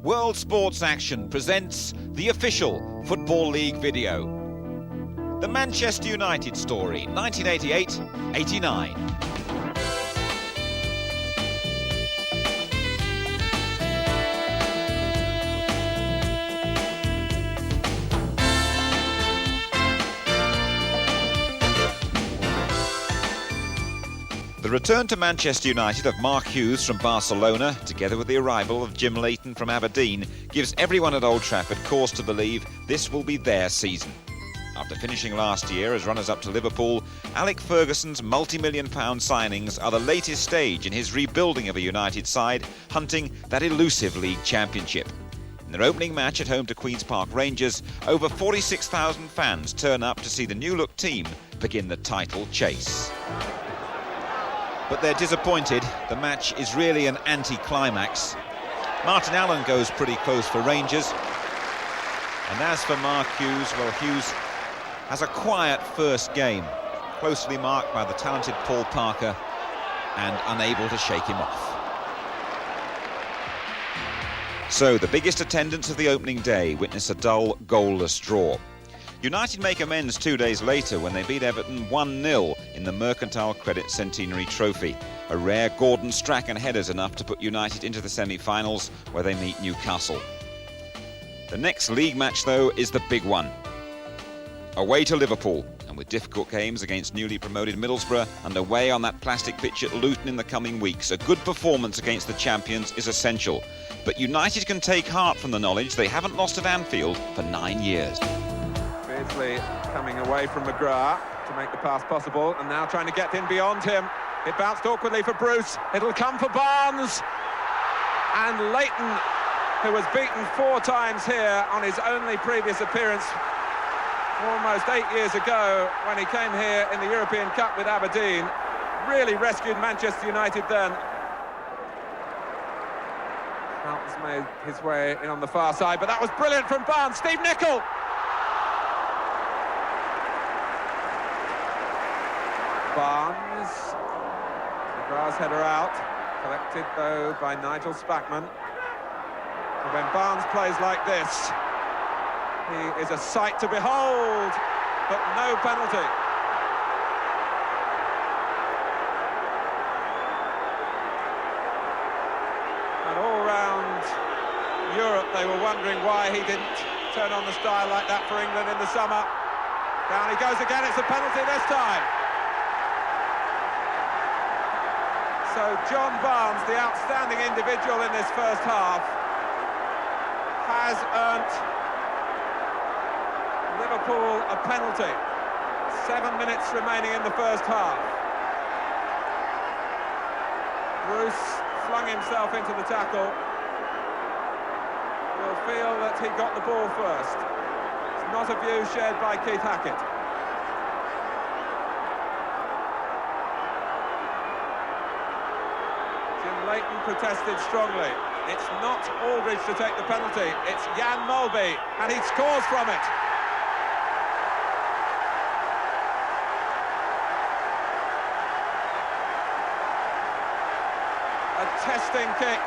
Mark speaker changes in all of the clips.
Speaker 1: World Sports Action presents the official Football League video. The Manchester United story, 1988-89. The return to Manchester United of Mark Hughes from Barcelona, together with the arrival of Jim Leighton from Aberdeen, gives everyone at Old Trafford cause to believe this will be their season. After finishing last year as runners-up to Liverpool, Alec Ferguson's multi-million-pound signings are the latest stage in his rebuilding of a United side, hunting that elusive league championship. In their opening match at home to Queen's Park Rangers, over 46,000 fans turn up to see the new-look team begin the title chase. But they're disappointed. The match is really an anti-climax. Martin Allen goes pretty close for Rangers. And as for Mark Hughes, well, Hughes has a quiet first game, closely marked by the talented Paul Parker and unable to shake him off. So, the biggest attendance of the opening day witnessed a dull, goalless draw. United make amends 2 days later when they beat Everton 1-0 in the Mercantile Credit Centenary Trophy. A rare Gordon Strachan header's enough to put United into the semi-finals where they meet Newcastle. The next league match, though, is the big one. Away to Liverpool, and with difficult games against newly promoted Middlesbrough and away on that plastic pitch at Luton in the coming weeks, a good performance against the champions is essential. But United can take heart from the knowledge they haven't lost at Anfield for 9 years.
Speaker 2: Beardsley coming away from McGrath to make the pass possible, and now trying to get in beyond him. It bounced awkwardly for Bruce. It'll come for Barnes. And Leighton, who was beaten 4 times here on his only previous appearance almost 8 years ago when he came here in the European Cup with Aberdeen, really rescued Manchester United then. Fountains made his way in on the far side, but that was brilliant from Barnes. Steve Nicol! Barnes, McGrath's header out, collected though by Nigel Spackman. And when Barnes plays like this, he is a sight to behold, but no penalty. And all round Europe they were wondering why he didn't turn on the style like that for England in the summer. Down he goes again, it's a penalty this time. So John Barnes, the outstanding individual in this first half, has earned Liverpool a penalty. 7 minutes remaining in the first half. Bruce flung himself into the tackle. Will feel that he got the ball first. It's not a view shared by Keith Hackett. Leighton protested strongly. It's not Aldridge to take the penalty, it's Jan Mulby, and he scores from it. A testing kick,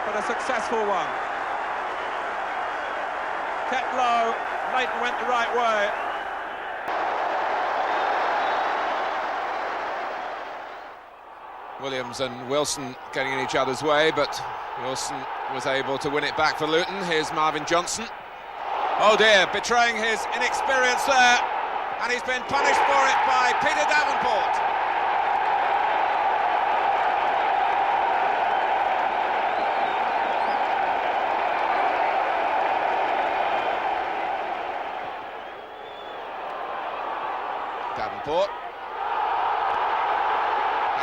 Speaker 2: but a successful one. Kept low, Leighton went the right way.
Speaker 3: Williams and Wilson getting in each other's way, but Wilson was able to win it back for Luton. Here's Marvin Johnson. Oh dear, betraying his inexperience there, and he's been punished for it by Peter Davenport. Davenport.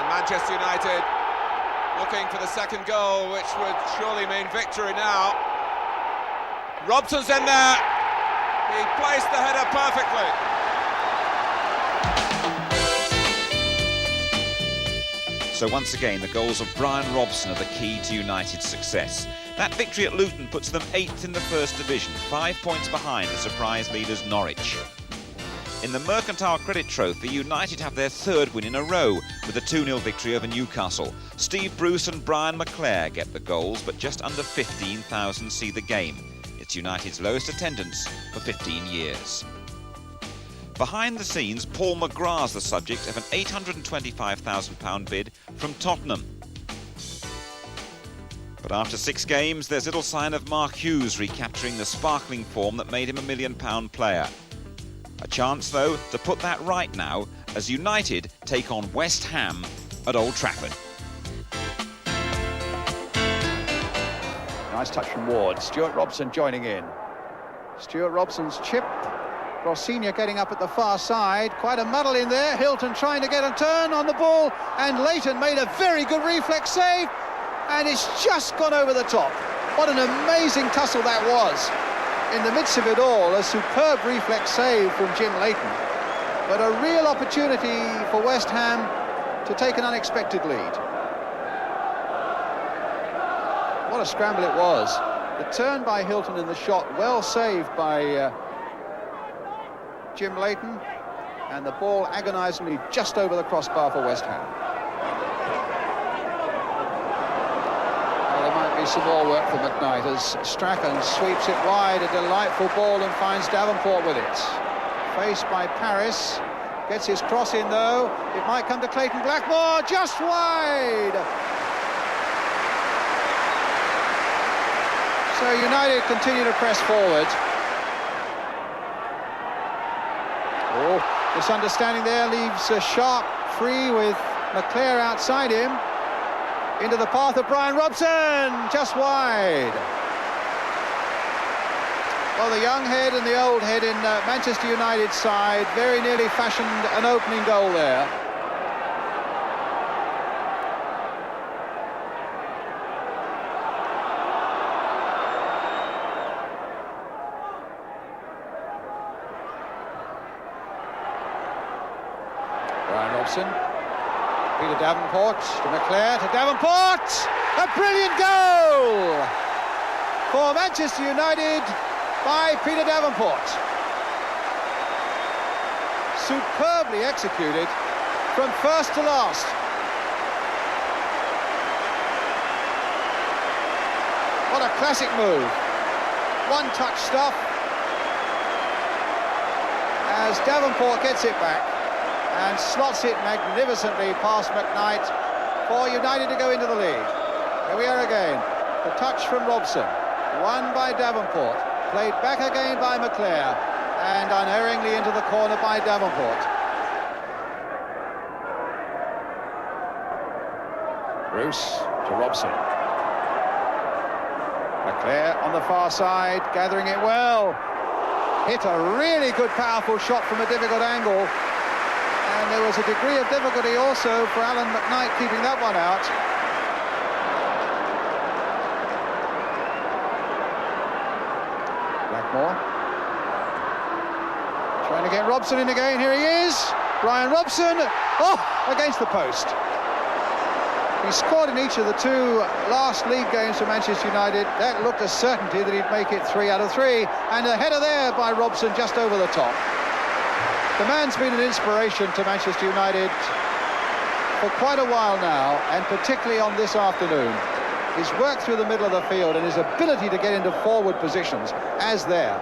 Speaker 3: Manchester United looking for the second goal, which would surely mean victory now. Robson's in there. He placed the header perfectly.
Speaker 1: So once again, the goals of Brian Robson are the key to United's success. That victory at Luton puts them 8th in the First Division, 5 points behind the surprise leaders Norwich. In the Mercantile Credit Trophy, United have their third win in a row with a 2-0 victory over Newcastle. Steve Bruce and Brian McClair get the goals, but just under 15,000 see the game. It's United's lowest attendance for 15 years. Behind the scenes, Paul McGrath's the subject of an £825,000 bid from Tottenham. But after 6 games, there's little sign of Mark Hughes recapturing the sparkling form that made him a £1 million player. A chance, though, to put that right now as United take on West Ham at Old Trafford.
Speaker 4: Nice touch from Ward. Stuart Robson joining in. Stuart Robson's chip. Rossignol getting up at the far side. Quite a muddle in there. Hilton trying to get a turn on the ball, and Leighton made a very good reflex save, and it's just gone over the top. What an amazing tussle that was. In the midst of it all, a superb reflex save from Jim Leighton, but a real opportunity for West Ham to take an unexpected lead. What a scramble it was. The turn by Hilton in the shot, well saved by Jim Leighton, and the ball agonisingly just over the crossbar for West Ham. Well, there might be some more work for McKnight as Strachan sweeps it wide, a delightful ball, and finds Davenport with it. Faced by Paris, gets his cross in though, it might come to Clayton Blackmore, just wide! So United continue to press forward. Oh, misunderstanding there leaves Sharp free with McClair outside him. Into the path of Brian Robson, just wide. Well, the young head and the old head in Manchester United's side very nearly fashioned an opening goal there. Brian Robson, Peter Davenport to McClair, to Davenport! A brilliant goal for Manchester United by Peter Davenport. Superbly executed from first to last. What a classic move. One-touch stuff as Davenport gets it back and slots it magnificently past McKnight for United to go into the lead. Here we are again. The touch from Robson, won by Davenport, played back again by McClair, and unerringly into the corner by Davenport. Bruce to Robson. McClair on the far side, gathering it well. Hit a really good, powerful shot from a difficult angle. And there was a degree of difficulty also for Alan McKnight keeping that one out. Blackmore. Trying to get Robson in again. Here he is. Brian Robson. Oh, against the post. He scored in each of the 2 last league games for Manchester United. That looked a certainty that he'd make it 3 out of 3. And a header there by Robson just over the top. The man's been an inspiration to Manchester United for quite a while now, and particularly on this afternoon. His work through the middle of the field and his ability to get into forward positions, as there.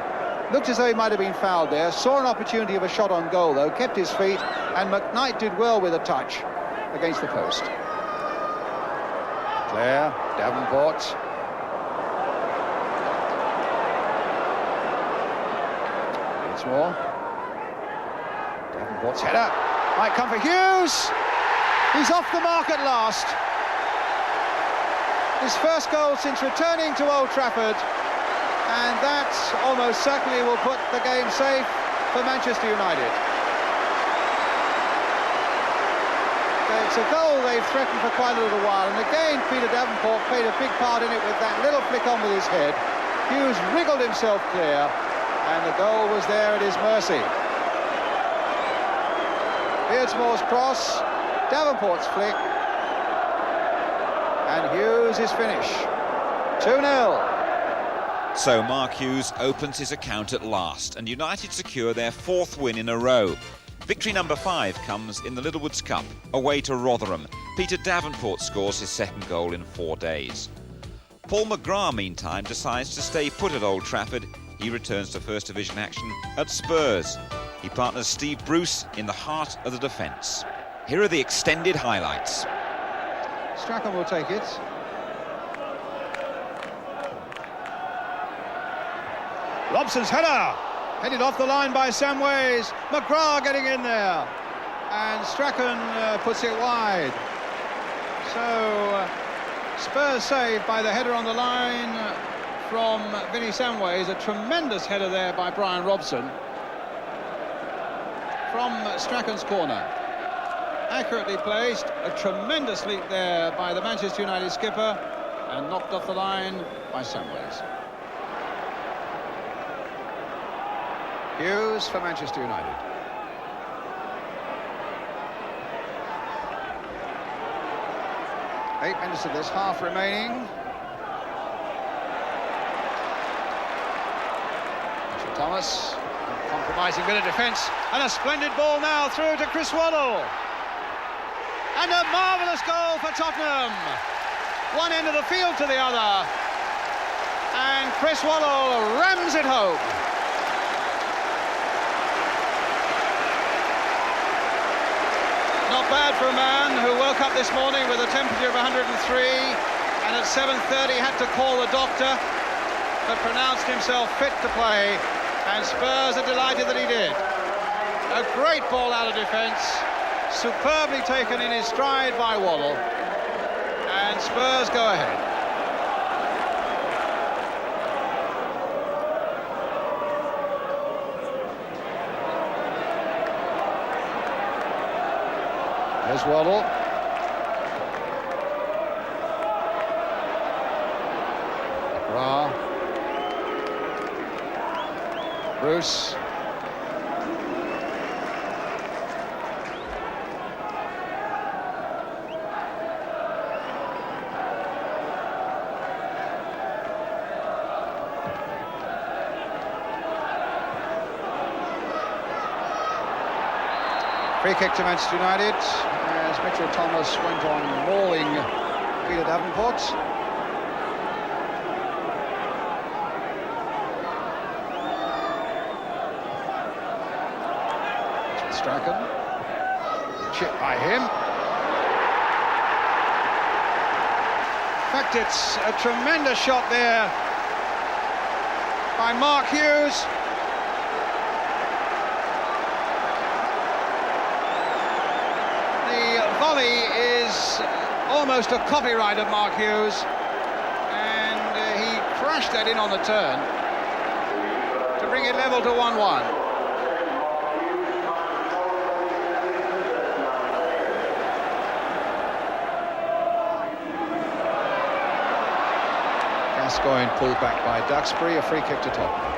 Speaker 4: Looked as though he might have been fouled there, saw an opportunity of a shot on goal though, kept his feet, and McKnight did well with a touch against the post. Claire, Davenport. Once more. Davenport's header might come for Hughes. He's off the mark at last. His first goal since returning to Old Trafford, and that almost certainly will put the game safe for Manchester United. It's a goal they've threatened for quite a little while, and again Peter Davenport played a big part in it with that little flick on with his head. Hughes wriggled himself clear, and the goal was there at his mercy. Beardsmore's cross, Davenport's flick, and Hughes' finish. 2-0.
Speaker 1: So Mark Hughes opens his account at last, and United secure their 4th win in a row. Victory number 5 comes in the Littlewoods Cup, away to Rotherham. Peter Davenport scores his 2nd goal in 4 days. Paul McGrath, meantime, decides to stay put at Old Trafford. He returns to First Division action at Spurs. He partners Steve Bruce in the heart of the defence. Here are the extended highlights.
Speaker 4: Strachan will take it. Robson's header, headed off the line by Sam Ways. McGrath getting in there, and Strachan puts it wide. So Spurs saved by the header on the line from Vinnie Samways. A tremendous header there by Brian Robson from Strachan's corner. Accurately placed, a tremendous leap there by the Manchester United skipper, and knocked off the line by Samways. Hughes for Manchester United. Eight minutes of this half remaining. Mitchell Thomas, compromising bit of defence, and a splendid ball now through to Chris Waddle. And a marvellous goal for Tottenham. One end of the field to the other, and Chris Waddle rams it home. Not bad for a man who woke up this morning with a temperature of 103 and at 7:30 had to call the doctor, but pronounced himself fit to play, and Spurs are delighted that he did. A great ball out of defence, superbly taken in his stride by Waddle, and Spurs go ahead. There's Waddle. McGrath. Bruce. Free kick to Manchester United as Mitchell Thomas went on mauling Peter Davenport. It's Strachan. Chip by him. In fact, it's a tremendous shot there by Mark Hughes. Volley is almost a copyright of Mark Hughes, and he crashed that in on the turn to bring it level to 1-1. Gascoigne pulled back by Duxbury, a free kick to Tottenham.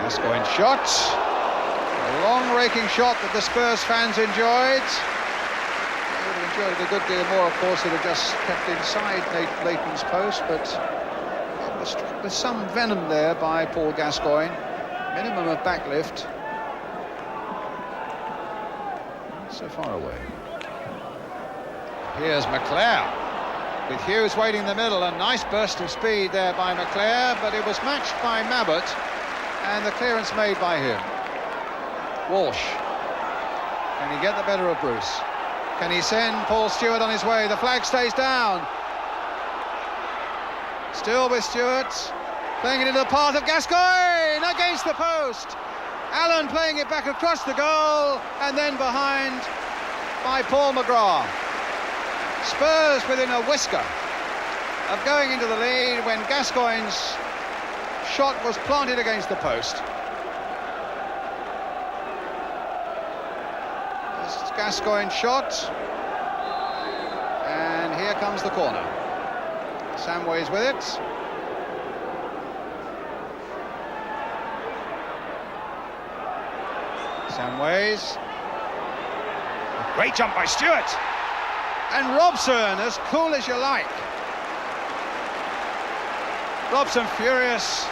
Speaker 4: Gascoigne shot, a long raking shot that the Spurs fans enjoyed. They would have enjoyed it a good deal more, of course, it had just kept inside Leighton's post, but it was struck with some venom there by Paul Gascoigne. Minimum of backlift. Not so far away. Here's McClare, with Hughes waiting in the middle. A nice burst of speed there by McClare, but it was matched by Mabbutt, and the clearance made by him. Walsh. Can he get the better of Bruce? Can he send Paul Stewart on his way? The flag stays down. Still with Stewart. Playing it into the path of Gascoigne against the post. Allen playing it back across the goal, and then behind by Paul McGrath. Spurs within a whisker of going into the lead when Gascoigne's shot was planted against the post. This is Gascoigne's shot, and here comes the corner. Samways with it. Samways. A great jump by Stewart, And Robson, as cool as you like. Robson furious,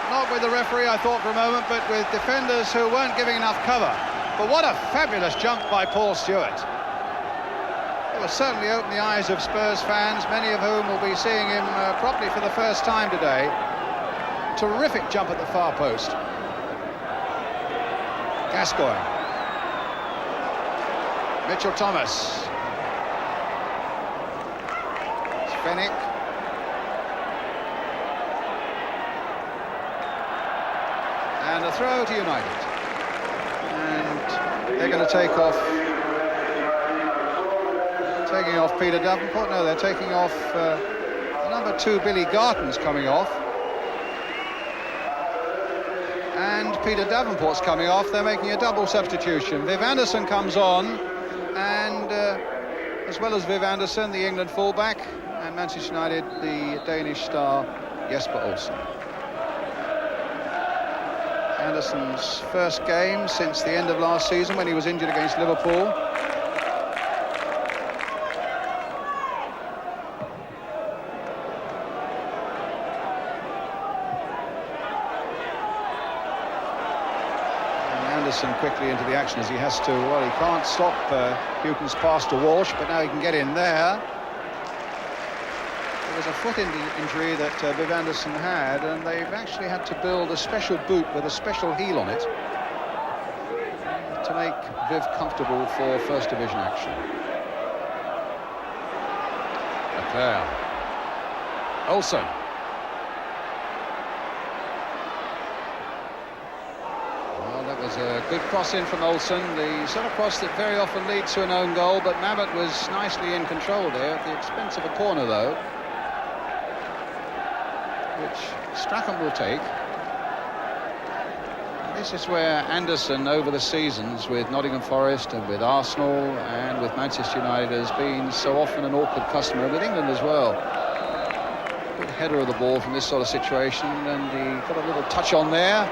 Speaker 4: not with the referee, I thought, for a moment, but with defenders who weren't giving enough cover. But what a fabulous jump by Paul Stewart. It will certainly open the eyes of Spurs fans, many of whom will be seeing him properly for the first time today. Terrific jump at the far post. Gascoigne. Mitchell Thomas. Fennick. And a throw to United. And they're going to take off. Taking off Peter Davenport. No, they're taking off number 2, Billy Garton's coming off. And Peter Davenport's coming off. They're making a double substitution. Viv Anderson comes on, and as well as Viv Anderson, the England fullback, and Manchester United, the Danish star Jesper Olsen. Anderson's first game since the end of last season when he was injured against Liverpool. Anderson quickly into the action as he has to. Well, he can't stop Hughton's pass to Walsh, but now he can get in there. There was a foot injury that Viv Anderson had, and they've actually had to build a special boot with a special heel on it to make Viv comfortable for First Division action. Leclerc. Olsen. A good cross in from Olsen, the sort of cross that very often leads to an own goal, but Mabbutt was nicely in control there, at the expense of a corner though, which Strachan will take. And this is where Anderson over the seasons with Nottingham Forest and with Arsenal and with Manchester United has been so often an awkward customer, and with England as well. Good header of the ball from this sort of situation, and he got a little touch on there.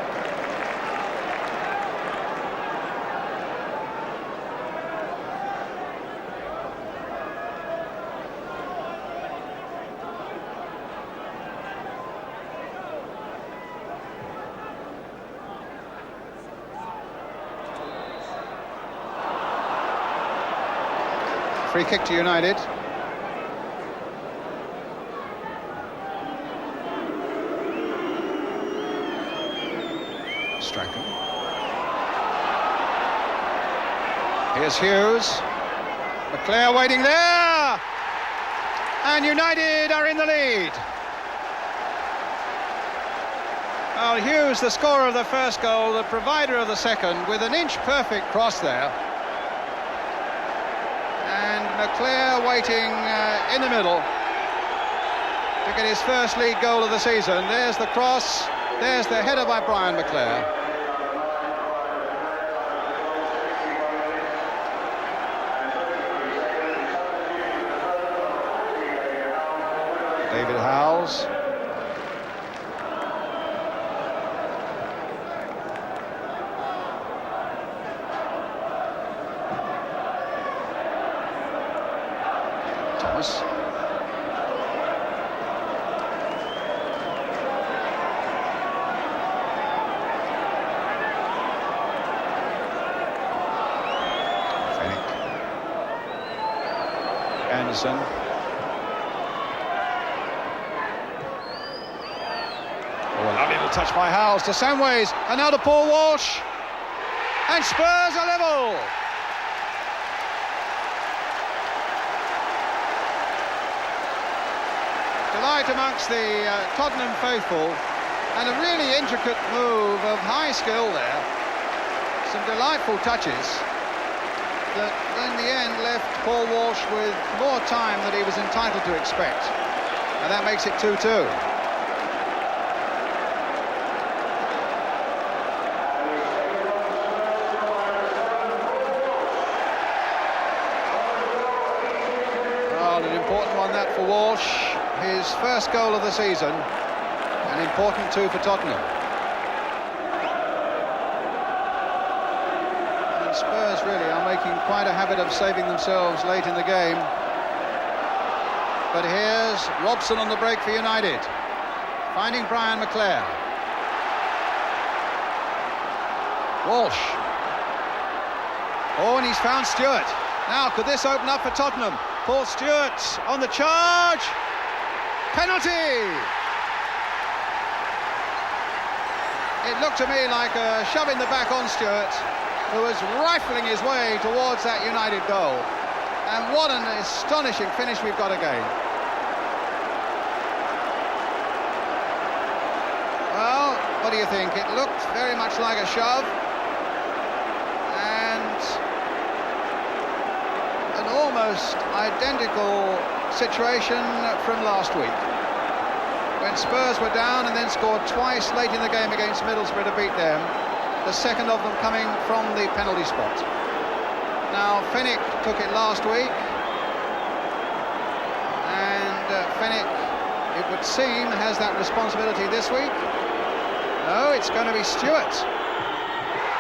Speaker 4: Free kick to United. Strachan. Here's Hughes. Leclerc waiting there. And United are in the lead. Well, Hughes, the scorer of the first goal, the provider of the second, with an inch-perfect cross there. Leclerc waiting in the middle to get his first league goal of the season. There's the cross, there's the header by Brian Leclerc. David Howells. Thomas. Fennick. Anderson. Oh, a lovely little touch by Howells to Samways, and now to Paul Walsh. And Spurs are level. Delight amongst the Tottenham faithful, and a really intricate move of high skill there. Some delightful touches that in the end left Paul Walsh with more time than he was entitled to expect, and that makes it 2-2. Well, an important one that for Walsh. His first goal of the season, an important 2 for Tottenham. And Spurs really are making quite a habit of saving themselves late in the game. But here's Robson on the break for United, finding Brian McClair. Walsh. Oh, and he's found Stewart. Now, could this open up for Tottenham? Paul Stewart on the charge. Penalty! It looked to me like a shove in the back on Stewart, who was rifling his way towards that United goal. And what an astonishing finish we've got again. Well, what do you think? It looked very much like a shove. And an almost identical situation from last week, when Spurs were down and then scored twice late in the game against Middlesbrough to beat them, the second of them coming from the penalty spot. Now, Fenwick took it last week, and Fenwick, it would seem, has that responsibility this week. No, it's going to be Stewart,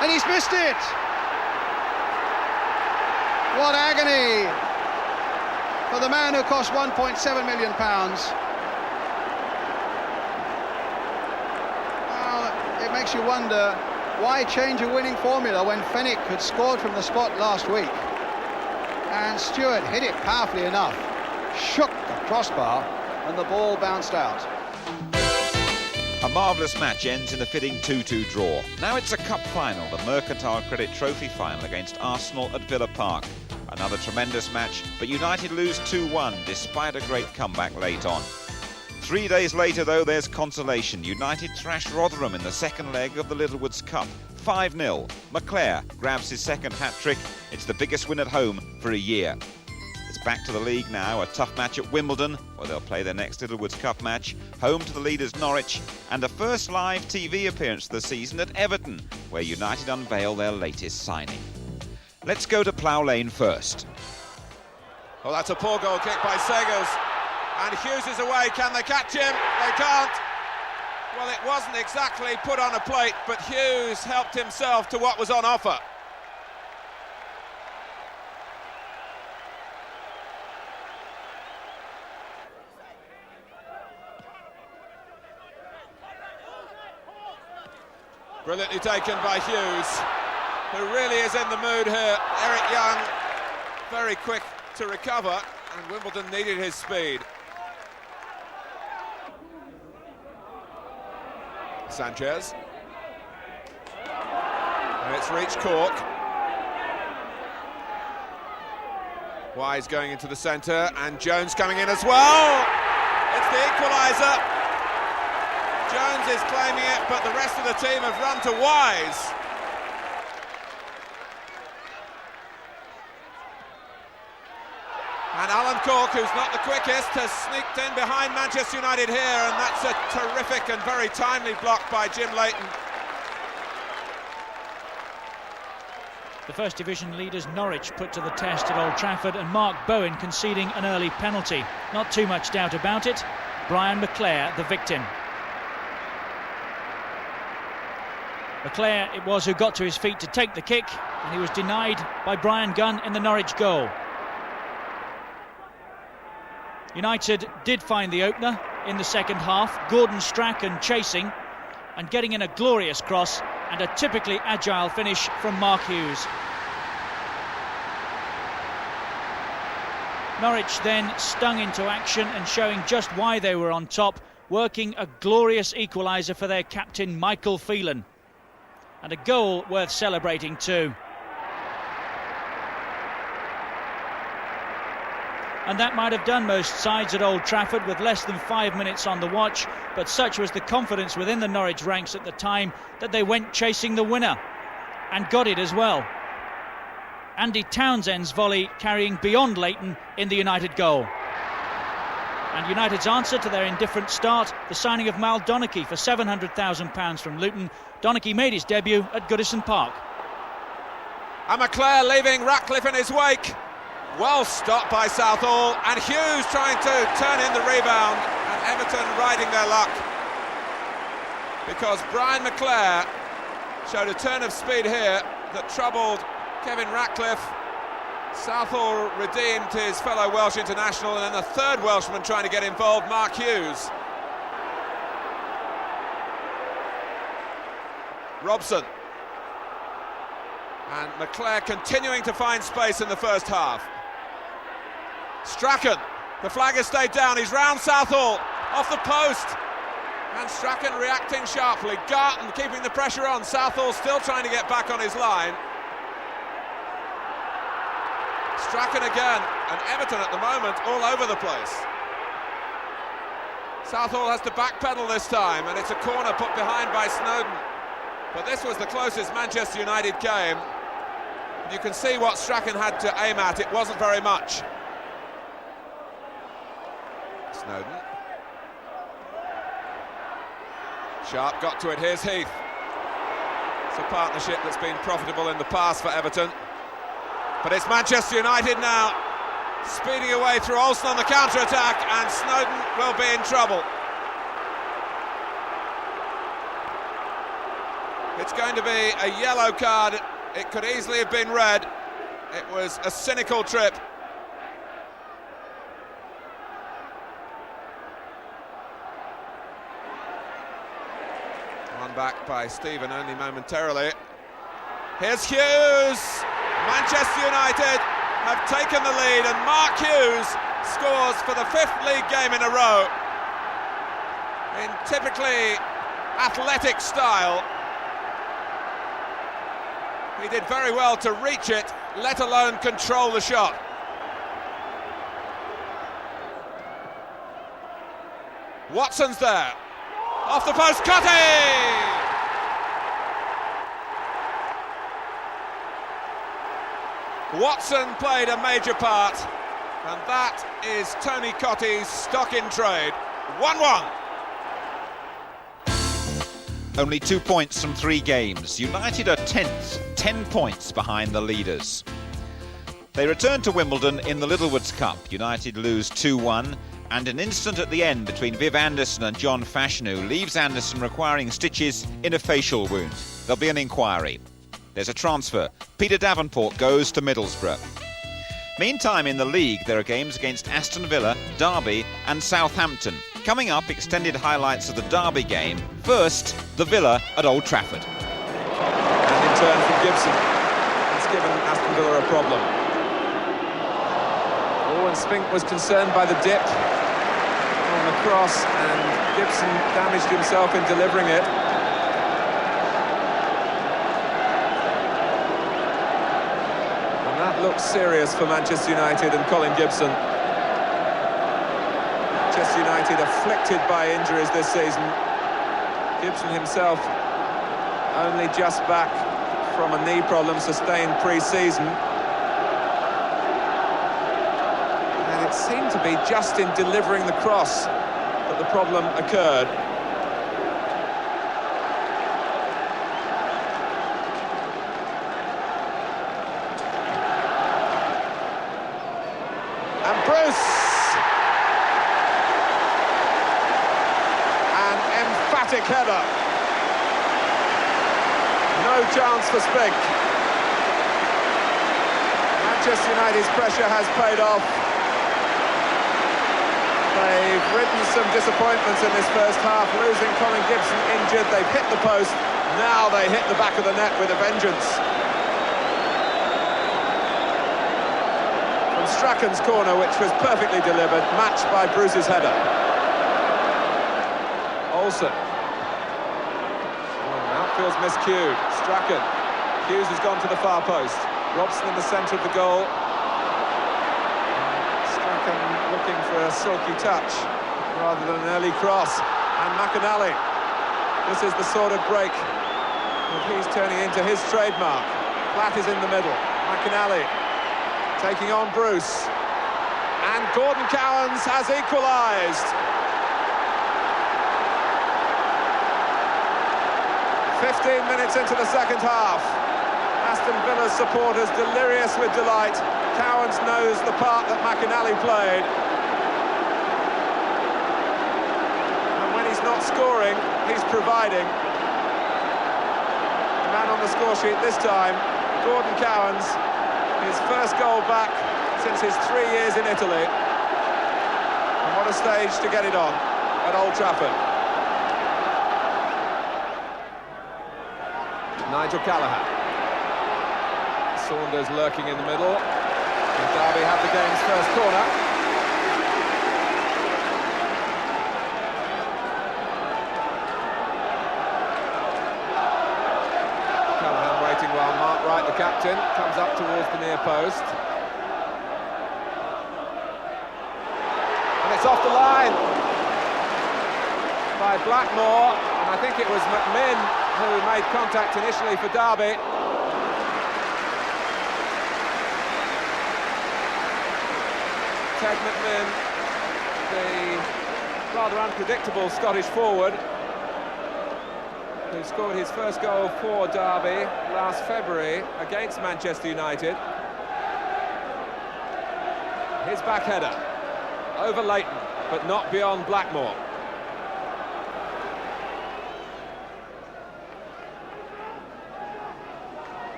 Speaker 4: and he's missed it. What agony for the man who cost £1.7 million. Makes you wonder, why change a winning formula when Fenwick had scored from the spot last week? And Stewart hit it powerfully enough, shook the crossbar, and the ball bounced out.
Speaker 1: A marvellous match ends in a fitting 2-2 draw. Now it's a cup final, the Mercantile Credit Trophy final against Arsenal at Villa Park. Another tremendous match, but United lose 2-1 despite a great comeback late on. 3 days later, though, there's consolation. United thrash Rotherham in the second leg of the Littlewoods Cup. 5-0. McClair grabs his second hat-trick. It's the biggest win at home for a year. It's back to the league now. A tough match at Wimbledon, where they'll play their next Littlewoods Cup match. Home to the leaders Norwich. And a first live TV appearance of the season at Everton, where United unveil their latest signing. Let's go to Plough Lane first.
Speaker 3: Well, that's a poor goal kick by Segers. And Hughes is away. Can they catch him? They can't. Well, it wasn't exactly put on a plate, but Hughes helped himself to what was on offer. Brilliantly taken by Hughes, who really is in the mood here. Eric Young, very quick to recover, and Wimbledon needed his speed. Sanchez, and it's reached Cork. Wise going into the centre, and Jones coming in as well. It's the equaliser. Jones is claiming it, but the rest of the team have run to Wise. And Alan Cork, who's not the quickest, has sneaked in behind Manchester United here, and that's a terrific and very timely block by Jim Leighton.
Speaker 5: The First Division leaders Norwich put to the test at Old Trafford, and Mark Bowen conceding an early penalty. Not too much doubt about it. Brian McClair, the victim. McClair it was who got to his feet to take the kick, and he was denied by Brian Gunn in the Norwich goal. United did find the opener in the second half. Gordon Strachan chasing and getting in a glorious cross, and a typically agile finish from Mark Hughes. Norwich then stung into action and showing just why they were on top, working a glorious equaliser for their captain Michael Phelan. And a goal worth celebrating too. And that might have done most sides at Old Trafford with less than 5 minutes on the watch, but such was the confidence within the Norwich ranks at the time that they went chasing the winner, and got it as well. Andy Townsend's volley carrying beyond Leighton in the United goal. And United's answer to their indifferent start, the signing of Mal Donachie for £700,000 from Luton. Donachie made his debut at Goodison Park.
Speaker 3: And McClair leaving Ratcliffe in his wake. Well stopped by Southall, and Hughes trying to turn in the rebound, and Everton riding their luck, because Brian McClair showed a turn of speed here that troubled Kevin Ratcliffe, Southall redeemed his fellow Welsh international, and then the third Welshman trying to get involved, Mark Hughes. Robson. And McClare continuing to find space in the first half. Strachan, the flag has stayed down, he's round Southall, off the post. And Strachan reacting sharply. Garton keeping the pressure on. Southall still trying to get back on his line. Strachan again, and Everton at the moment all over the place. Southall has to backpedal this time, and it's a corner put behind by Snowden. But this was the closest Manchester United came. You can see what Strachan had to aim at. It wasn't very much. Snowden. Sharp got to it, here's Heath. It's a partnership that's been profitable in the past for Everton. But it's Manchester United now, speeding away through Olsen on the counter-attack, and Snowden will be in trouble. It's going to be a yellow card. It could easily have been red. It was a cynical trip. One back by Stephen only momentarily. Here's Hughes. Manchester United have taken the lead, and Mark Hughes scores for the 5th league game in a row. In typically athletic style. He did very well to reach it, let alone control the shot. Watson's there. Off the post, Cotty! Watson played a major part, and that is Tony Cotty's stock in trade. 1-1.
Speaker 1: Only 2 points from 3 games. United are 10th, 10 points behind the leaders. They return to Wimbledon in the Littlewoods Cup. United lose 2-1, and an incident at the end between Viv Anderson and John Fashanu leaves Anderson requiring stitches in a facial wound. There'll be an inquiry. There's a transfer. Peter Davenport goes to Middlesbrough. Meantime, in the league, there are games against Aston Villa, Derby and Southampton. Coming up, extended highlights of the Derby game. First, the Villa at Old Trafford.
Speaker 2: And in turn from Gibson. It's given Aston Villa a problem. Oh, and Spink was concerned by the dip on the cross, and Gibson damaged himself in delivering it. And that looks serious for Manchester United and Colin Gibson. Manchester United afflicted by injuries this season. Gibson himself only just back from a knee problem sustained pre-season. And it seemed to be just in delivering the cross that the problem occurred. And Bruce! An emphatic header. No chance for Spink. Manchester United's pressure has paid off. They've ridden some disappointments in this first half, losing Colin Gibson injured. They've hit the post. Now they hit the back of the net with a vengeance. From Strachan's corner, which was perfectly delivered, matched by Bruce's header. Olsen. Outfield's miscued. Strachan. Hughes has gone to the far post. Robson in the centre of the goal. Strachan looking for a silky touch rather than an early cross. And McInally. This is the sort of break that he's turning into his trademark. Platt is in the middle. McInally taking on Bruce. And Gordon Cowans has equalised. 15 minutes into the second half. Aston Villa's supporters delirious with delight. Cowans knows the part that McInally played. And when he's not scoring, he's providing. The man on the score sheet this time, Gordon Cowans, His first goal back since his 3 years in Italy. And what a stage to get it on at Old Trafford. Nigel Callaghan. Saunders lurking in the middle. And Derby have the game's first corner. Callaghan waiting while Mark Wright, the captain, comes up towards the near post. And it's off the line by Blackmore, and I think it was McMinn who made contact initially for Derby. Ted McMinn, the rather unpredictable Scottish forward, who scored his first goal for Derby last February against Manchester United. His back header over Leighton, but not beyond Blackmore.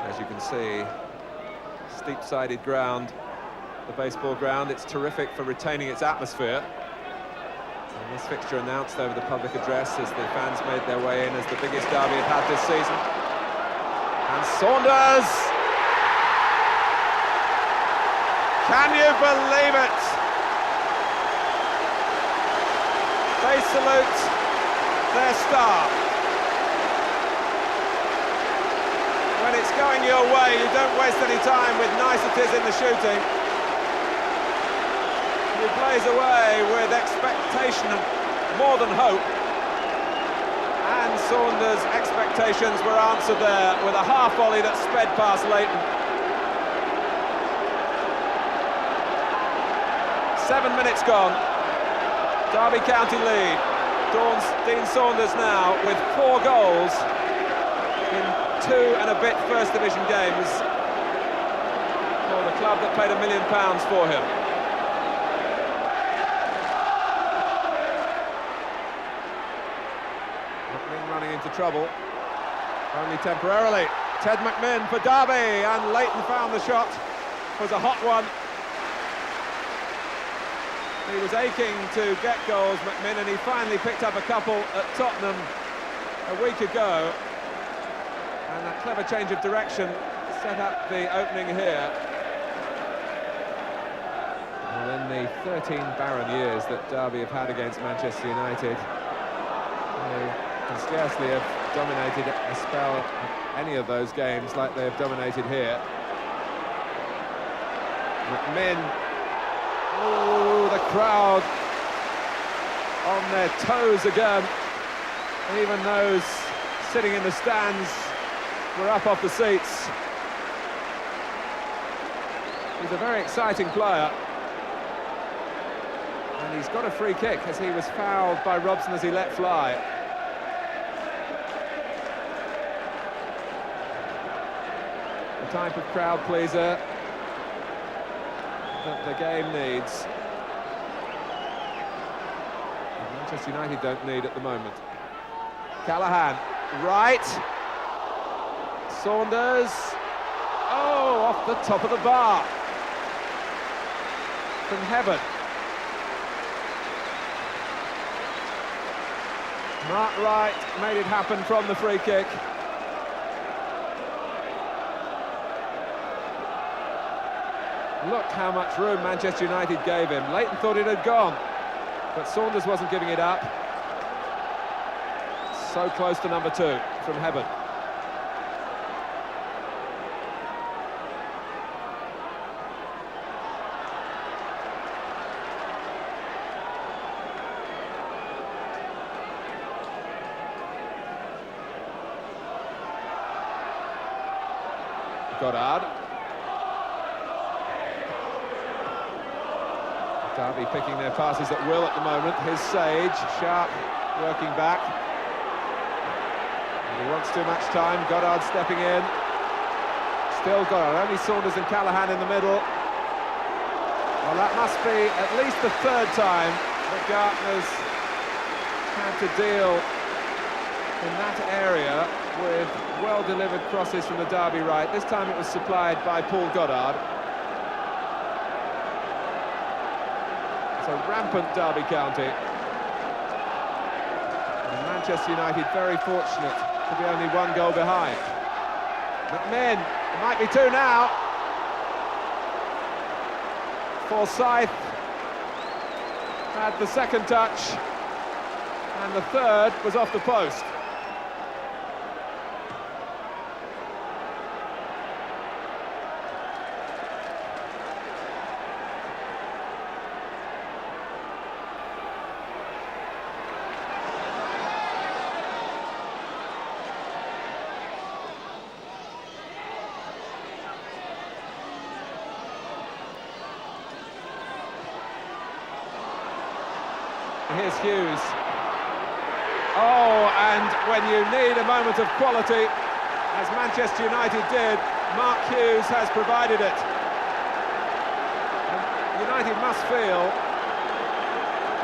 Speaker 2: As you can see, steep-sided ground, the baseball ground. It's terrific for retaining its atmosphere. And this fixture announced over the public address as the fans made their way in as the biggest derby have had this season. And Saunders! Can you believe it? They salute their star. When it's going your way, you don't waste any time with niceties in the shooting. You blaze away with expectation and more than hope. And Saunders' expectations were answered there with a half volley that sped past Leighton. 7 minutes gone. Derby County lead. Dean Saunders now with 4 goals in 2 and a bit First Division games for the club that paid £1 million for him. McMinn running into trouble, only temporarily. Ted McMinn for Derby, and Leighton found the shot. It was a hot one. He was aching to get goals, McMinn, and he finally picked up a couple at Tottenham a week ago. And that clever change of direction set up the opening here. Well, in the 13 barren years that Derby have had against Manchester United, they can scarcely have dominated a spell of any of those games like they have dominated here. McMinn, oh, the crowd on their toes again. Even those sitting in the stands were up off the seats. He's a very exciting player. And he's got a free kick as he was fouled by Robson as he let fly. The type of crowd pleaser that the game needs. And Manchester United don't need at the moment. Callaghan, right. Saunders, oh, off the top of the bar. From heaven. Mark Wright made it happen from the free kick. Look how much room Manchester United gave him. Leighton thought it had gone, but Saunders wasn't giving it up. So close to number 2 from heaven. Goddard. Derby picking their passes at will at the moment. His Sage, sharp, working back. And he wants too much time. Goddard stepping in. Still Goddard, only Saunders and Callaghan in the middle. Well, that must be at least the 3rd time that Gartner's had to deal in that area with well-delivered crosses from the Derby right. This time it was supplied by Paul Goddard. It's a rampant Derby County. And Manchester United very fortunate to be only one goal behind. McMinn, it might be two now. Forsyth had the second touch, and the third was off the post. Here's Hughes. Oh, and when you need a moment of quality, as Manchester United did, Mark Hughes has provided it. And United must feel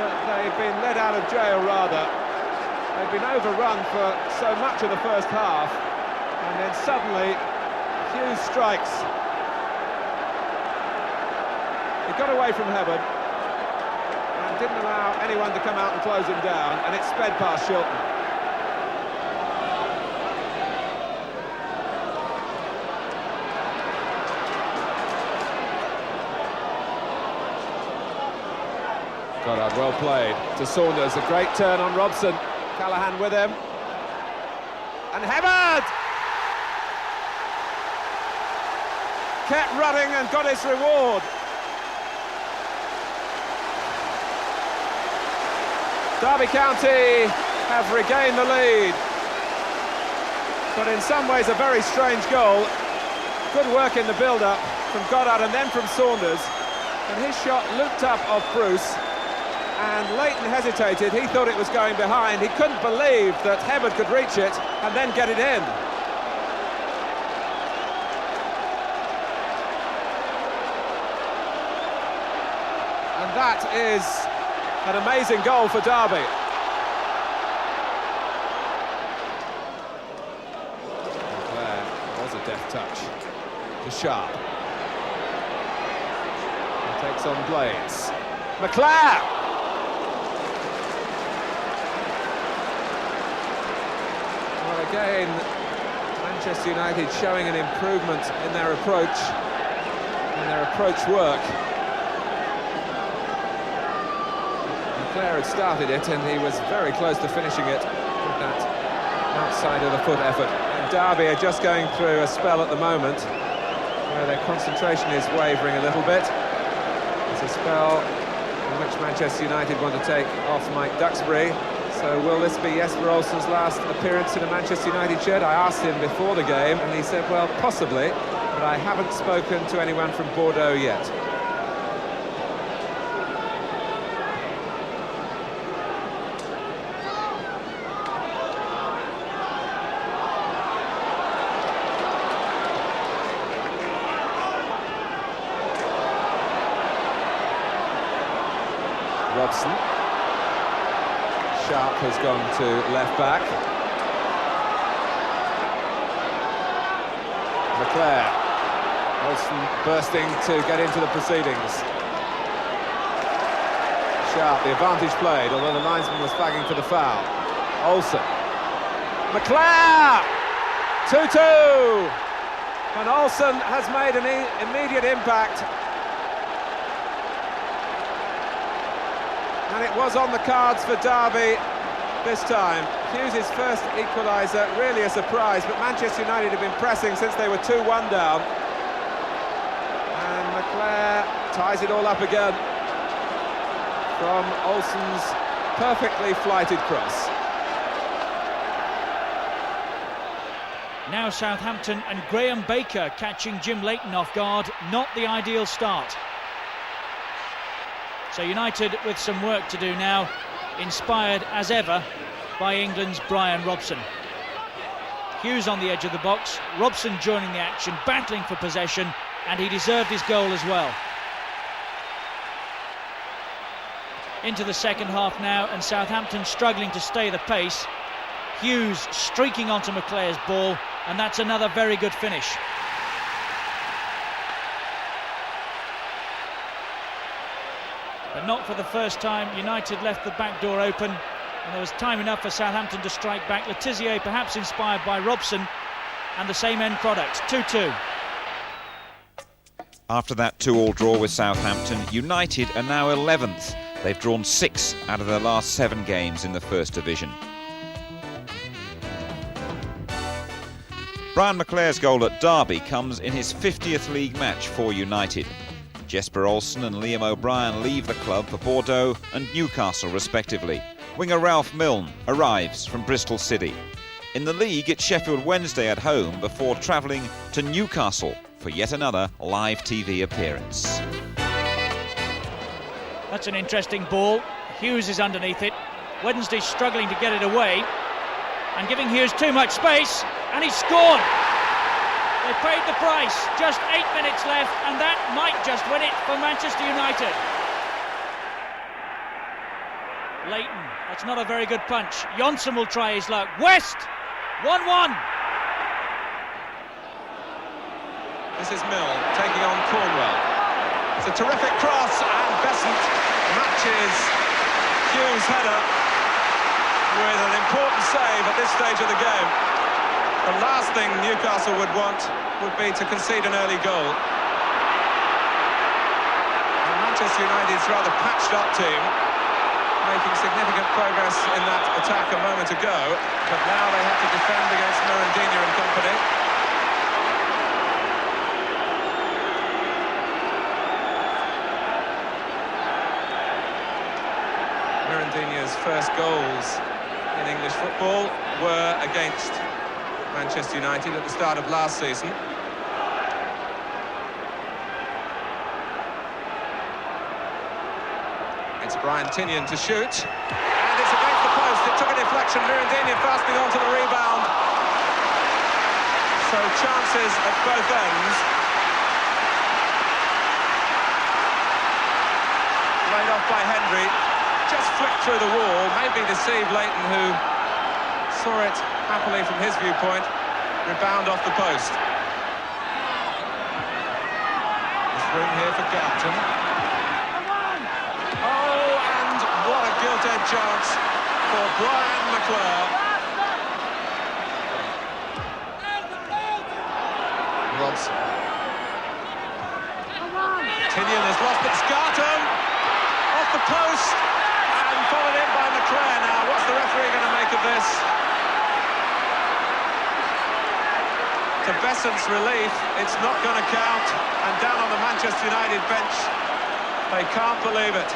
Speaker 2: that they've been let out of jail, rather. They've been overrun for so much of the first half, and then suddenly Hughes strikes. He got away from Hebert, didn't allow anyone to come out and close him down, and it sped past Shilton. Goddard, well played to Saunders, a great turn on Robson. Callaghan with him, and Hebert kept running and got his reward. Derby County have regained the lead, but in some ways a very strange goal. Good work in the build-up from Goddard and then from Saunders, and his shot looped up off Bruce, and Leighton hesitated. He thought it was going behind. He couldn't believe that Hebert could reach it and then get it in. And that is an amazing goal for Derby. There was a deft touch to Sharp. He takes on Blades. McClare! Well, again, Manchester United showing an improvement in their approach, work. McClare had started it, and he was very close to finishing it with that outside of the foot effort. And Derby are just going through a spell at the moment where their concentration is wavering a little bit. It's a spell in which Manchester United want to take off Mike Duxbury. So will this be Jesper Olsen's last appearance in a Manchester United shirt? I asked him before the game, and he said, well, possibly, but I haven't spoken to anyone from Bordeaux yet. Robson. Sharp has gone to left back. McClare. Olsen bursting to get into the proceedings. Sharp, the advantage played, although the linesman was flagging for the foul. Olsen. McClare! 2-2! And Olsen has made an immediate impact. And it was on the cards for Derby this time. Hughes' first equaliser, really a surprise, but Manchester United have been pressing since they were 2-1 down. And McClare ties it all up again from Olsen's perfectly flighted cross.
Speaker 5: Now Southampton and Graham Baker catching Jim Leighton off guard. Not the ideal start. So United with some work to do now, inspired as ever by England's Brian Robson. Hughes on the edge of the box, Robson joining the action, battling for possession, and he deserved his goal as well. Into the second half now, and Southampton struggling to stay the pace. Hughes streaking onto McClare's ball, and that's another very good finish. But not for the first time. United left the back door open, and there was time enough for Southampton to strike back. Le Tissier perhaps inspired by Robson, and the same end product, 2-2.
Speaker 1: After that 2-2 draw with Southampton, United are now 11th. They've drawn 6 out of their last 7 games in the First Division. Brian McClare's goal at Derby comes in his 50th league match for United. Jesper Olsen and Liam O'Brien leave the club for Bordeaux and Newcastle respectively. Winger Ralph Milne arrives from Bristol City. In the league, it's Sheffield Wednesday at home before travelling to Newcastle for yet another live TV appearance.
Speaker 5: That's an interesting ball. Hughes is underneath it. Wednesday struggling to get it away and giving Hughes too much space, and he scored. They paid the price. Just 8 minutes left, and that might just win it for Manchester United. Leighton, that's not a very good punch. Johnson will try his luck. West, 1-1.
Speaker 2: This is Milne taking on Cornwell. It's a terrific cross, and Besant matches Hughes' header with an important save at this stage of the game. The last thing Newcastle would want would be to concede an early goal. And Manchester United's rather patched up team, making significant progress in that attack a moment ago, but now they have to defend against Mirandinha and company. Mirandinha's first goals in English football were against Manchester United at the start of last season. It's Brian Tinnion to shoot, and it's against the post. It took a deflection. Mirandinha fastening onto the rebound. So chances at both ends. Laid off by Hendry. Just flicked through the wall, maybe deceived Leighton, who saw it happily from his viewpoint. Rebound off the post. There's room here for Galton. Oh, and what a gilt-edged chance for Brian McClare. Robson. Tinnion has lost it. Galton off the post. Followed in by McClare now. What's the referee going to make of this? To Besant's relief, it's not going to count. And down on the Manchester United bench, they can't believe it.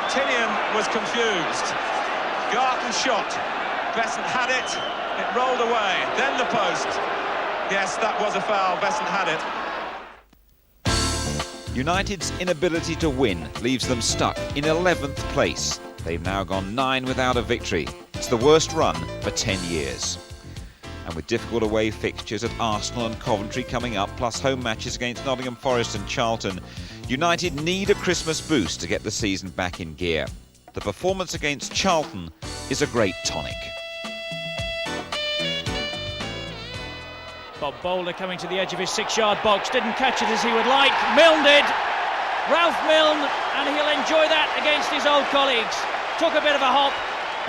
Speaker 2: Tinnion was confused. Garton shot. Besant had it. It rolled away. Then the post. Yes, that was a foul. Besant had it.
Speaker 1: United's inability to win leaves them stuck in 11th place. They've now gone 9 without a victory. It's the worst run for 10 years. And with difficult away fixtures at Arsenal and Coventry coming up, plus home matches against Nottingham Forest and Charlton, United need a Christmas boost to get the season back in gear. The performance against Charlton is a great tonic.
Speaker 5: Bob Bowler coming to the edge of his 6-yard box, didn't catch it as he would like. Milne did. Ralph Milne, and he'll enjoy that against his old colleagues. Took a bit of a hop,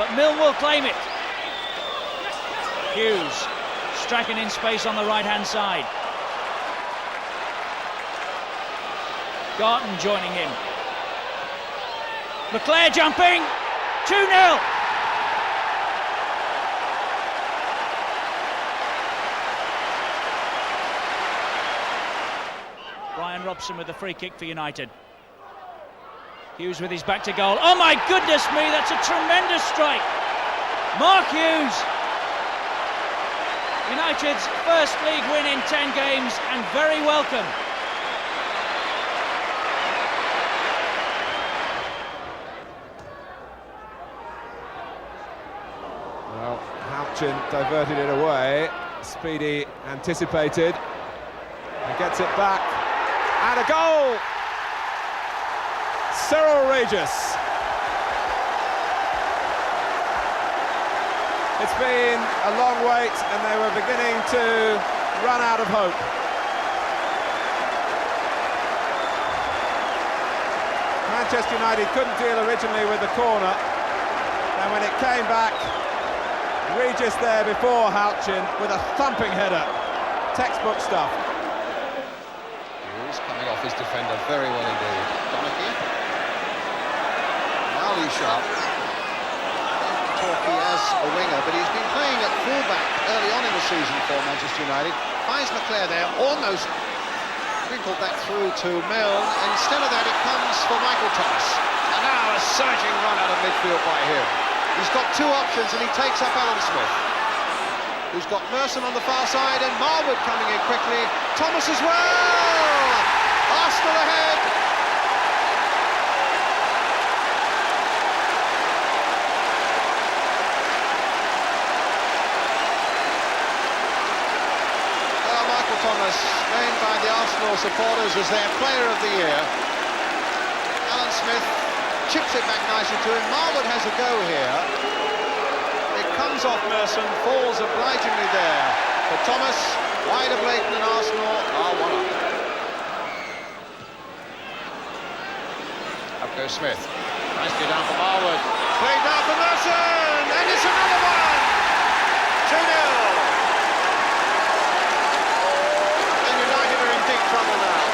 Speaker 5: but Milne will claim it. Hughes, Strachan in space on the right-hand side. Garton joining him. McClare jumping. 2-0. Brian Robson with the free kick for United. Hughes with his back to goal. Oh my goodness me, that's a tremendous strike. Mark Hughes. United's first league win in 10 games, and very welcome.
Speaker 3: Well, Hampton diverted it away. Speedy anticipated. And gets it back. And a goal! Cyril Regis.
Speaker 2: It's been a long wait and they were beginning to run out of hope. Manchester United couldn't deal originally with the corner, and when it came back, Regis there before Houchin with a thumping header. Textbook stuff.
Speaker 6: Hughes coming off his defender very well indeed. Donaghy. Now Lee Sharp. Torquay as a winger, but he's been playing at fullback early on in the season for Manchester United. Finds Leclerc there, almost wrinkled that through to Milne. Instead of that, it comes for Michael Thomas. And now a surging run out of midfield by him. He's got two options and he takes up Alan Smith, who's got Merson on the far side, and Marwood coming in quickly. Thomas as well! Arsenal ahead! Michael Thomas, named by the Arsenal supporters as their player of the year. Alan Smith chips it back nicely to him. Marwood has a go here. It comes off Merson, falls obligingly there. But Thomas, wide of Leighton and Arsenal are one up. Up goes Smith. Nicely down for Marwood. Played down for Merson! And it's another one! 2-0. And United are in deep trouble now.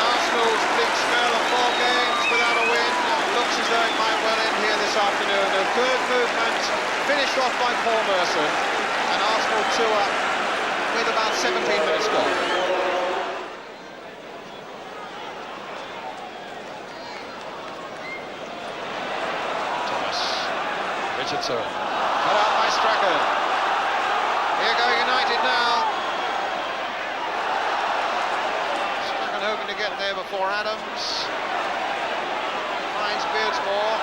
Speaker 6: Arsenal's big spell of 4 games without a win looks as though it might well end here this afternoon. A good movement, finished off by Paul Merson, and Arsenal 2 up with about 17 minutes gone. Thomas, Richardson, cut out by Strachan. Here go United now. Hoping to get there before Adams. Finds Beardsmore.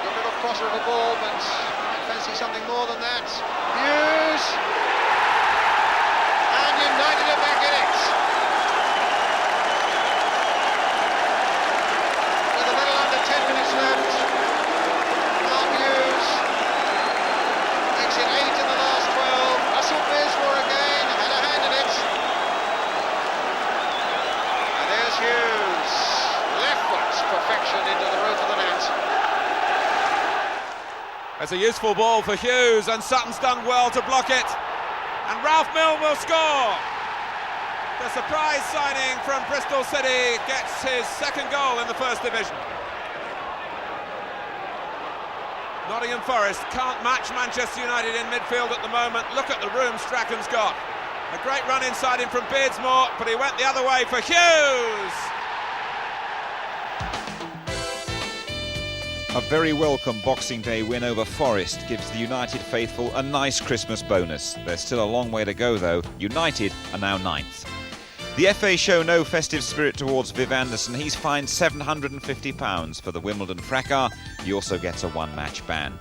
Speaker 6: Good little crosser of a ball, but I fancy something more than that. Hughes! And United are back in it. With a little under 10 minutes left. Mark Hughes makes it 8 in the last 12. Russell Beardsmore again, had a hand in it. Hughes, left foot, perfection into the roof of the net.
Speaker 2: That's a useful ball for Hughes, and Sutton's done well to block it. And Ralph Milne will score. The surprise signing from Bristol City gets his second goal in the First Division. Nottingham Forest can't match Manchester United in midfield at the moment. Look at the room Strachan's got. A great run inside him from Beardsmore, but he went the other way for Hughes!
Speaker 1: A very welcome Boxing Day win over Forest gives the United faithful a nice Christmas bonus. There's still a long way to go though. United are now 9th. The FA show no festive spirit towards Viv Anderson. He's fined £750 for the Wimbledon fracas. He also gets a one-match ban.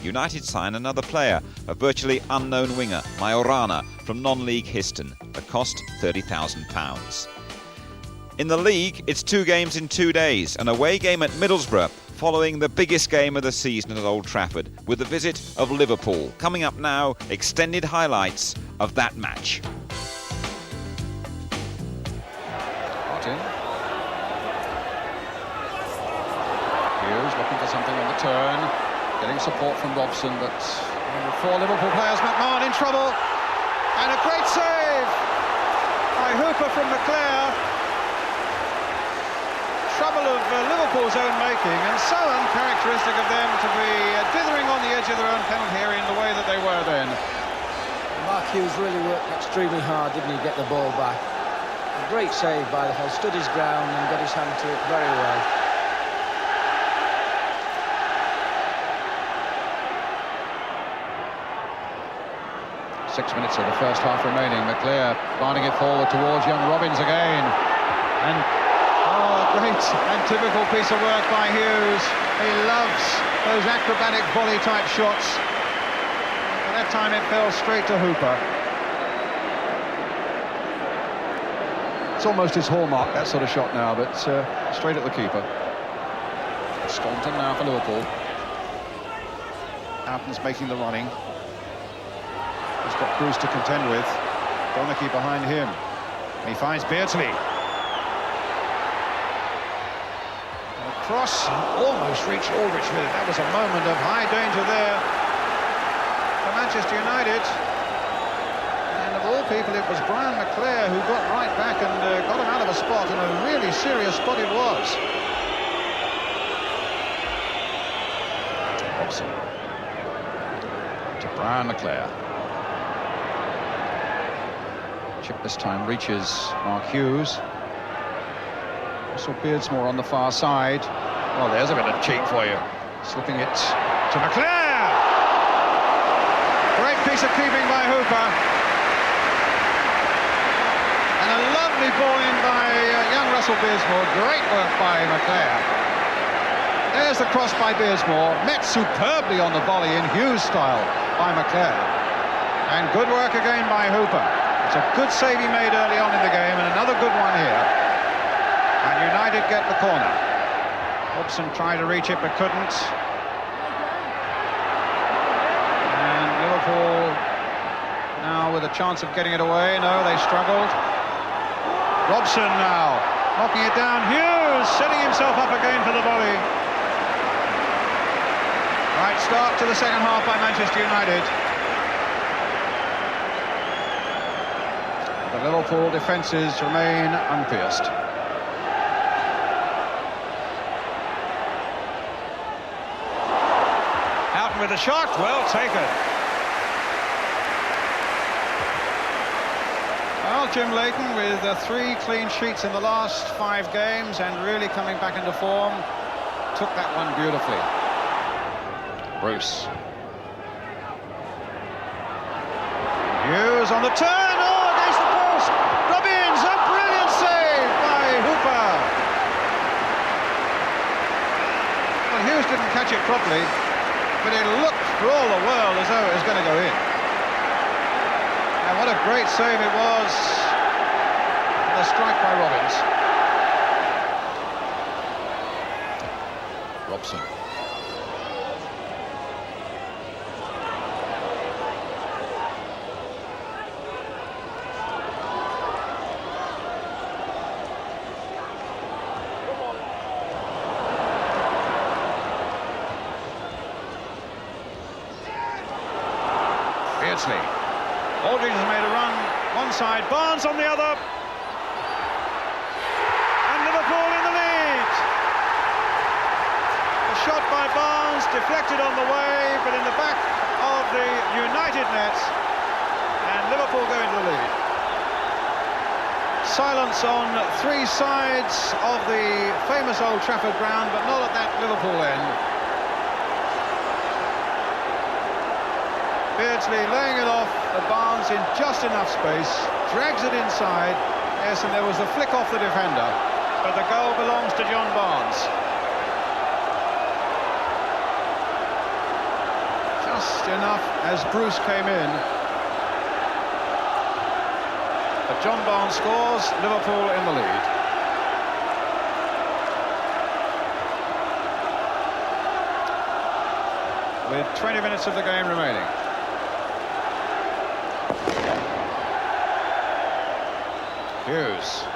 Speaker 1: United sign another player, a virtually unknown winger, Majorana, from non-league Histon. The cost £30,000. In the league, it's 2 games in 2 days, an away game at Middlesbrough, following the biggest game of the season at Old Trafford, with the visit of Liverpool. Coming up now, extended highlights of that match.
Speaker 6: Martin. Hughes looking for something on the turn. Getting support from Robson, but
Speaker 4: 4 Liverpool players, McMahon in trouble, and a great save by Hooper from Leclerc. Trouble of Liverpool's own making, and so uncharacteristic of them to be dithering on the edge of their own penalty area in the way that they were then.
Speaker 7: Mark Hughes really worked extremely hard, didn't he, get the ball back. A great save by the Hull, stood his ground and got his hand to it very well.
Speaker 6: 6 minutes of the first half remaining. Leclerc finding it forward towards young Robbins again.
Speaker 4: And great and typical piece of work by Hughes. He loves those acrobatic volley type shots. And that time it fell straight to Hooper. It's almost his hallmark, that sort of shot now, but straight at the keeper. Staunton now for Liverpool. Houghton's making the running. He's got Bruce to contend with. Donachie behind him. And he finds Beardsley. And a cross, almost reached Aldrich with it. That was a moment of high danger there for Manchester United. And of all people, it was Brian McClair who got right back and got him out of a spot, and a really serious spot it was. Robson to Brian McClair. Chip this time reaches Mark Hughes. Russell Beardsmore on the far side. Well, there's a bit of cheek for you. Slipping it to McClair. Great piece of keeping by Hooper. And a lovely ball in by young Russell Beardsmore. Great work by McClair. There's the cross by Beardsmore. Met superbly on the volley in Hughes style by McClair. And good work again by Hooper. It's a good save he made early on in the game, and another good one here. And United get the corner. Robson tried to reach it but couldn't. And Liverpool now with a chance of getting it away. No, they struggled. Robson now knocking it down. Hughes setting himself up again for the volley. Right start to the second half by Manchester United. The Liverpool defences remain unpierced. Houghton with a shot, well taken. Well, Jim Leighton with 3 clean sheets in the last 5 games and really coming back into form, took that one beautifully. Bruce. Hughes on the turn. Hughes didn't catch it properly, but it looked for all the world as though it was going to go in. And what a great save it was. And a strike by Robbins. Robson. Beardsley. Aldridge has made a run one side, Barnes on the other. And Liverpool in the lead. A shot by Barnes, deflected on the way, but in the back of the United net. And Liverpool go into the lead. Silence on 3 sides of the famous Old Trafford ground, but not at that Liverpool end. Beardsley laying it off at Barnes in just enough space, drags it inside. Yes, and there was a flick off the defender, but the goal belongs to John Barnes. Just enough as Bruce came in. But John Barnes scores, Liverpool in the lead. With 20 minutes of the game remaining. Hughes.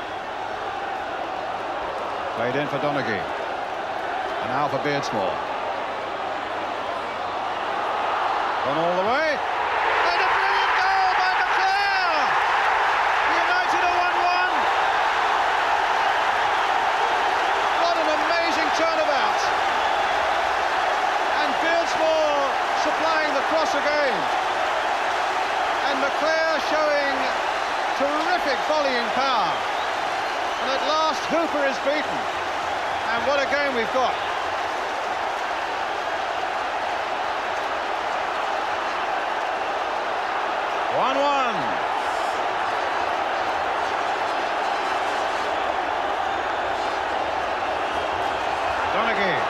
Speaker 4: Played in for Donachie. And now for Beardsmore. Gone all the way. And a brilliant goal by McClair! United are 1-1. What an amazing turnabout. And Beardsmore supplying the cross again. And McClair showing terrific volleying power, and at last Hooper is beaten, and what a game we've got. Donachie.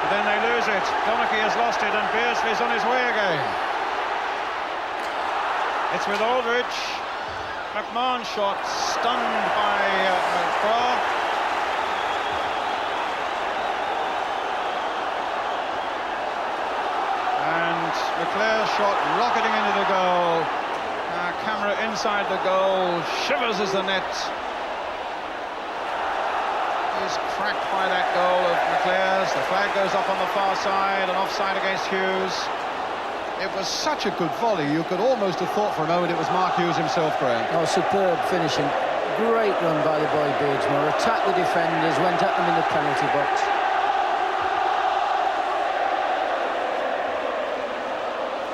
Speaker 4: Then they lose it. Donachie has lost it, and Beardsley's on his way again. It's with Aldridge. McMahon shot stunned by McGrath. And Leclerc's shot rocketing into the goal. Camera inside the goal, shivers as the net is cracked by that goal of Leclerc's. The flag goes up on the far side, and offside against Hughes. It was such a good volley, you could almost have thought for a moment it was Mark Hughes himself, Graham.
Speaker 7: Oh, superb finishing. Great run by the boy Beardsmore. Attacked the defenders, went at them in the penalty box.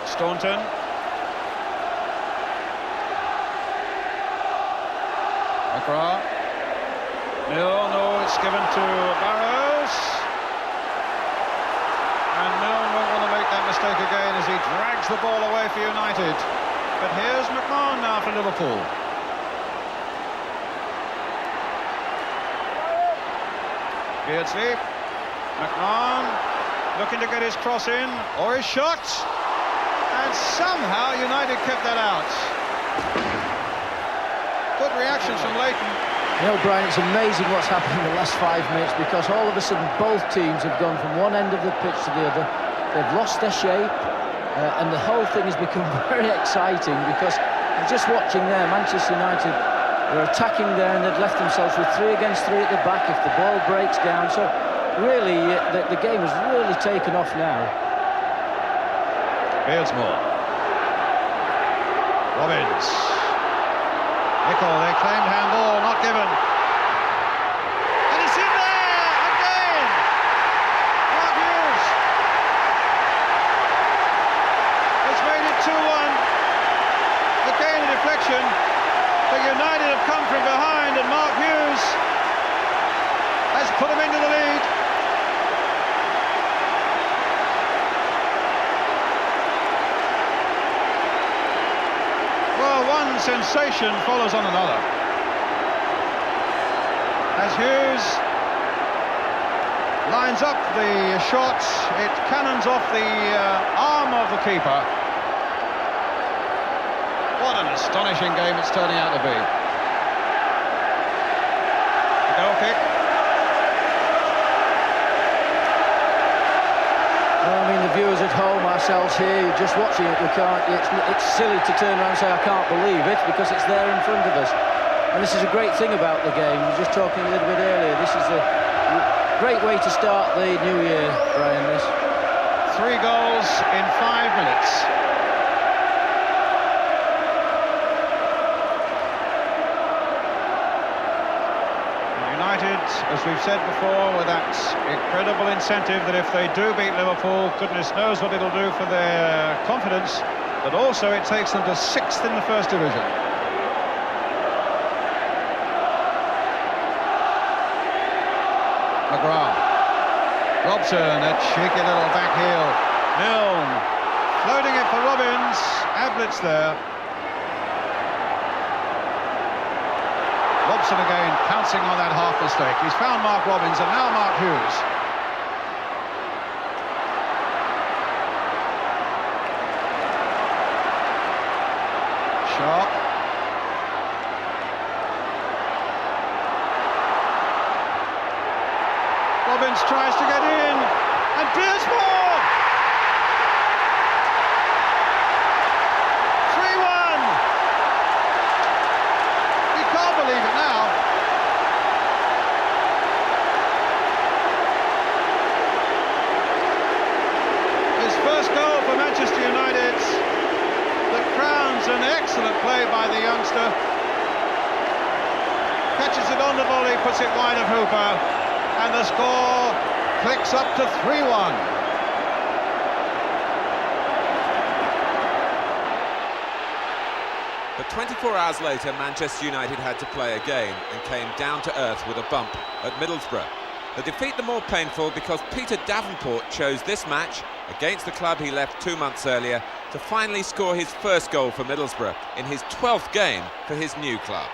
Speaker 4: Staunton. McGrath. No, it's given to Barrows. And Milne won't want to make that mistake again as he drags the ball away for United. But here's McMahon now for Liverpool. Beardsley. McMahon looking to get his cross in, or his shot. And somehow United kept that out. Good reactions from Leighton.
Speaker 7: You know, Brian, it's amazing what's happened in the last 5 minutes, because all of a sudden both teams have gone from one end of the pitch to the other. They've lost their shape, and the whole thing has become very exciting, because I'm just watching there, Manchester United, they're attacking there, and they've left themselves with 3 against 3 at the back if the ball breaks down. So really, the game has really taken off now.
Speaker 4: Beardsmore. Robbins. Nicol, they claimed handball, not given. And it's in there again! Mark Hughes has made it 2-1. Again a deflection. But United have come from behind, and Mark Hughes has put them into the lead. One sensation follows on another. As Hughes lines up the shot, it cannons off the arm of the keeper. What an astonishing game it's turning out to be. The goal kick.
Speaker 7: Well, I mean, the viewers at home, ourselves here, just watching it, we can't. It's silly to turn around and say I can't believe it, because it's there in front of us. And this is a great thing about the game. We were just talking a little bit earlier. This is a great way to start the new year, Brian. This
Speaker 4: 3 goals in 5 minutes. United, as we've said before, with that incredible incentive that if they do beat Liverpool, goodness knows what it'll do for their confidence, but also it takes them to 6th in the First Division. McGrath. Robson, a cheeky little back heel. Milne floating it for Robbins. Ablett there. Robson again pouncing on that half mistake. He's found Mark Robbins, and now Mark Hughes. Sharp. Robbins tries to get in, and Beardsmore! 3-1! You can't believe it now. His first goal for Manchester United that crowns an excellent play by the youngster. Catches it on the volley, puts it wide of Hooper. And the score clicks up to 3-1.
Speaker 3: But 24 hours later, Manchester United had to play again and came down to earth with a bump at Middlesbrough. The defeat the more painful because Peter Davenport chose this match against the club he left 2 months earlier to finally score his first goal for Middlesbrough in his 12th game for his new club.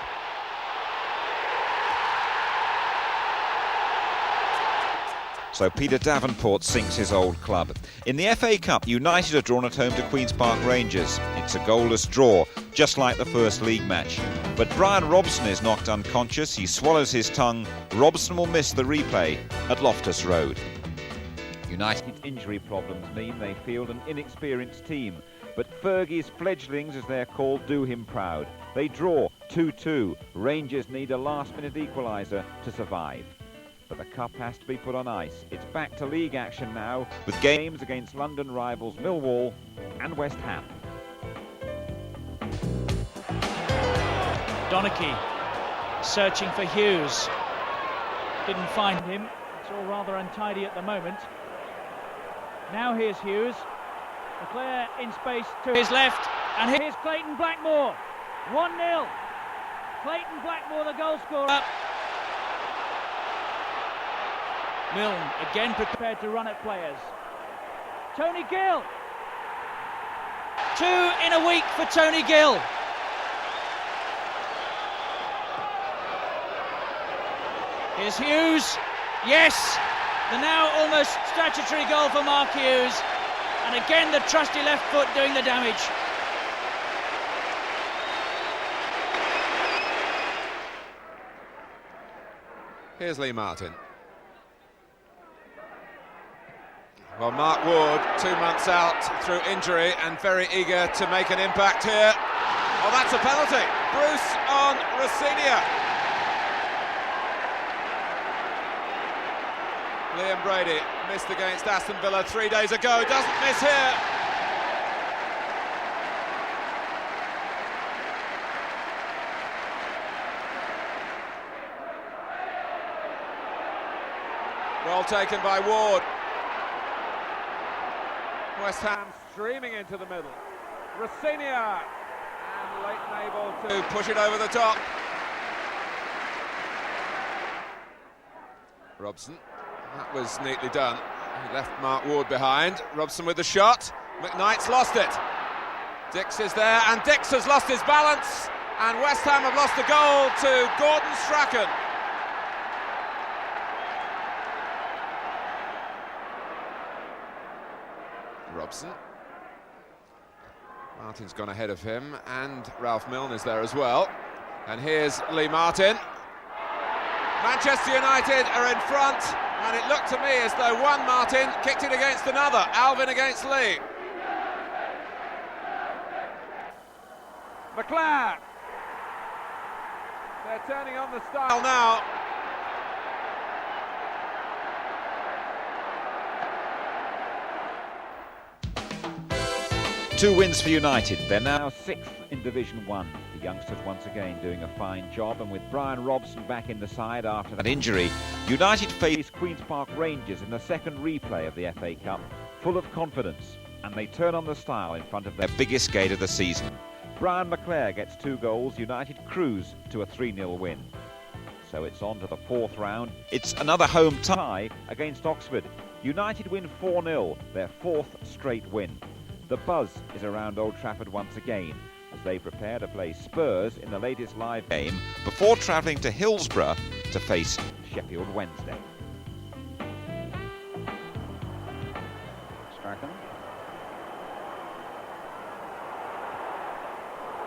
Speaker 1: So Peter Davenport sinks his old club. In the FA Cup, United are drawn at home to Queen's Park Rangers. It's a goalless draw, just like the first league match. But Brian Robson is knocked unconscious. He swallows his tongue. Robson will miss the replay at Loftus Road. United's injury problems mean they field an inexperienced team. But Fergie's fledglings, as they're called, do him proud. They draw 2-2. Rangers need a last-minute equaliser to survive. But the cup has to be put on ice. It's back to league action now, with games against London rivals Millwall and West Ham.
Speaker 5: Donachie searching for Hughes. Didn't find him. It's all rather untidy at the moment. Now here's Hughes. Leclerc in space to his left, and here's Clayton Blackmore. 1-0. Clayton Blackmore, the goal scorer. Milne again prepared to run at players. Tony Gill. 2 in a week for Tony Gill. Here's Hughes. Yes, the now almost statutory goal for Mark Hughes. And again the trusty left foot doing the damage.
Speaker 3: Here's Lee Martin. Well, Mark Ward, 2 months out through injury and very eager to make an impact here. Oh, that's a penalty. Bruce on Rosinia. Liam Brady missed against Aston Villa 3 days ago, doesn't miss here. Well taken by Ward. West Ham streaming into the middle. Rosinia, and Leighton able to push it over the top. Robson, that was neatly done. He left Mark Ward behind. Robson with the shot. McKnight's lost it. Dix is there, and Dix has lost his balance. And West Ham have lost the goal to Gordon Strachan. Robson. Martin's gone ahead of him, and Ralph Milne is there as well. And here's Lee Martin. Manchester United are in front, and it looked to me as though one Martin kicked it against another. Alvin against Lee. McClare. They're turning on the style now.
Speaker 1: Two wins for United. They're now 6th in Division 1. The youngsters once again doing a fine job, and with Brian Robson back in the side after that injury, United face Queen's Park Rangers in the second replay of the FA Cup, full of confidence, and they turn on the style in front of their biggest gate of the season. Brian McClare gets 2 goals. United cruise to a 3-0 win. So it's on to the 4th round. It's another home tie against Oxford. United win 4-0, their 4th straight win. The buzz is around Old Trafford once again as they prepare to play Spurs in the latest live game before travelling to Hillsborough to face Sheffield Wednesday.
Speaker 4: Strachan.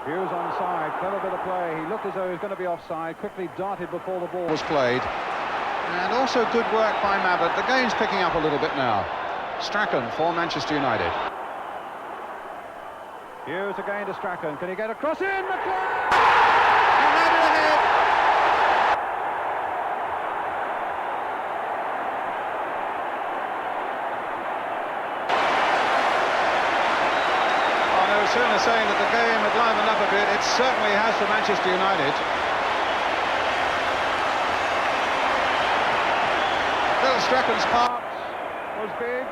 Speaker 4: Hughes onside, clever bit of play. He looked as though he was going to be offside, quickly darted before the ball was played. And also good work by Mabbutt. The game's picking up a little bit now. Strachan for Manchester United. Hughes again to Strachan. Can he get across in? McClare! United ahead! Oh, no sooner saying that the game had livened up a bit. It certainly has for Manchester United. Little Strachan's part was big.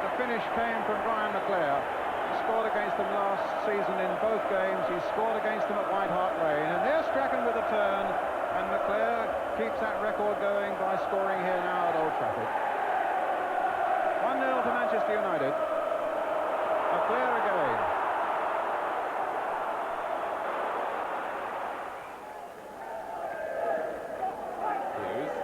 Speaker 4: The finish came from Brian McClare. He scored against them last season in both games. He scored against them at White Hart Lane. And there's Strachan with a turn. And McClare keeps that record going by scoring here now at Old Trafford. 1-0 to Manchester United. McClare again.
Speaker 3: Hughes.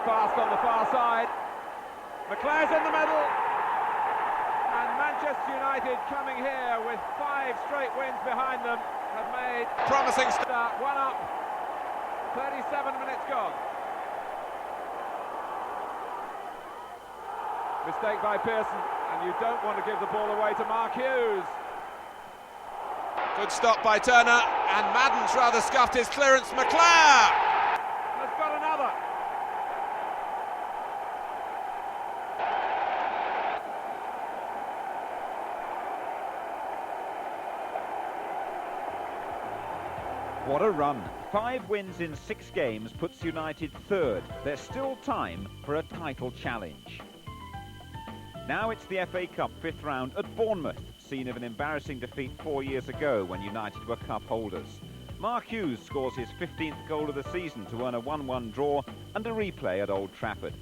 Speaker 2: fast on the far side. McClare's in the middle. And Manchester United coming here with 5 straight wins behind them have made promising start. 1 up, 37 minutes gone. Mistake by Pearson, and you don't want to give the ball away to Mark Hughes.
Speaker 3: Good stop by Turner, and Madden's rather scuffed his clearance. McClare
Speaker 2: Has got another.
Speaker 1: What a run. 5 wins in 6 games puts United third. There's still time for a title challenge. Now it's the FA Cup 5th round at Bournemouth, scene of an embarrassing defeat 4 years ago when United were cup holders. Mark Hughes scores his 15th goal of the season to earn a 1-1 draw and a replay at Old Trafford.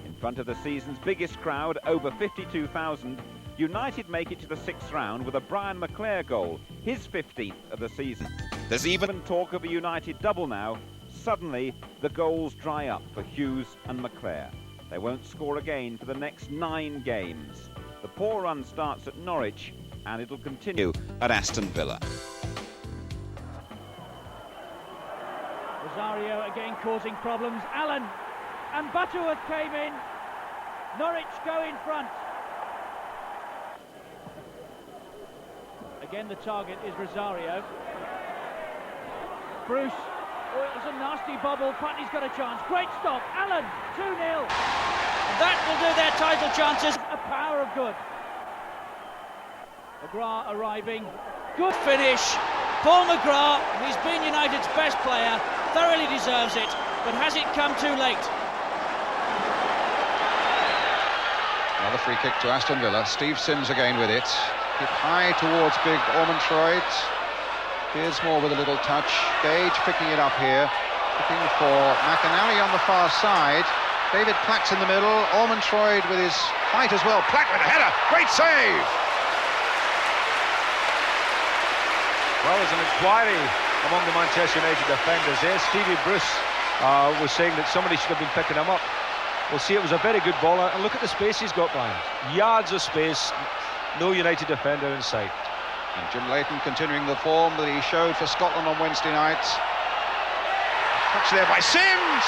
Speaker 1: In front of the season's biggest crowd, over 52,000, United make it to the 6th round with a Brian McClaire goal, his 15th of the season. There's even talk of a United double now. Suddenly, the goals dry up for Hughes and McClaire. They won't score again for the next 9 games. The poor run starts at Norwich, and it'll continue at Aston Villa.
Speaker 5: Rosario again causing problems. Allen and Butterworth came in. Norwich go in front. Again the target is Rosario. Bruce. Oh, it was a nasty bobble. Putney's got a chance. Great stop. Allen, 2-0. That will do their title chances. A power of good. McGrath arriving. Good finish. Paul McGrath, he's been United's best player, thoroughly deserves it, but has it come too late?
Speaker 6: Another free kick to Aston Villa. Steve Sims again with it. Hit high towards big Ormontroyd. Beardsmore with a little touch. Gage picking it up here. Looking for McAnally on the far side. David Plack's in the middle. Ormontroyd with his height as well. Plack with a header. Great save!
Speaker 8: Well, there's an inquiry among the Manchester United defenders here. Stevie Bruce was saying that somebody should have been picking him up. We'll see, it was a very good ball. And look at the space he's got, Brian. Yards of space. No United defender in sight.
Speaker 6: And Jim Leighton continuing the form that he showed for Scotland on Wednesday night. Touch there by Sims!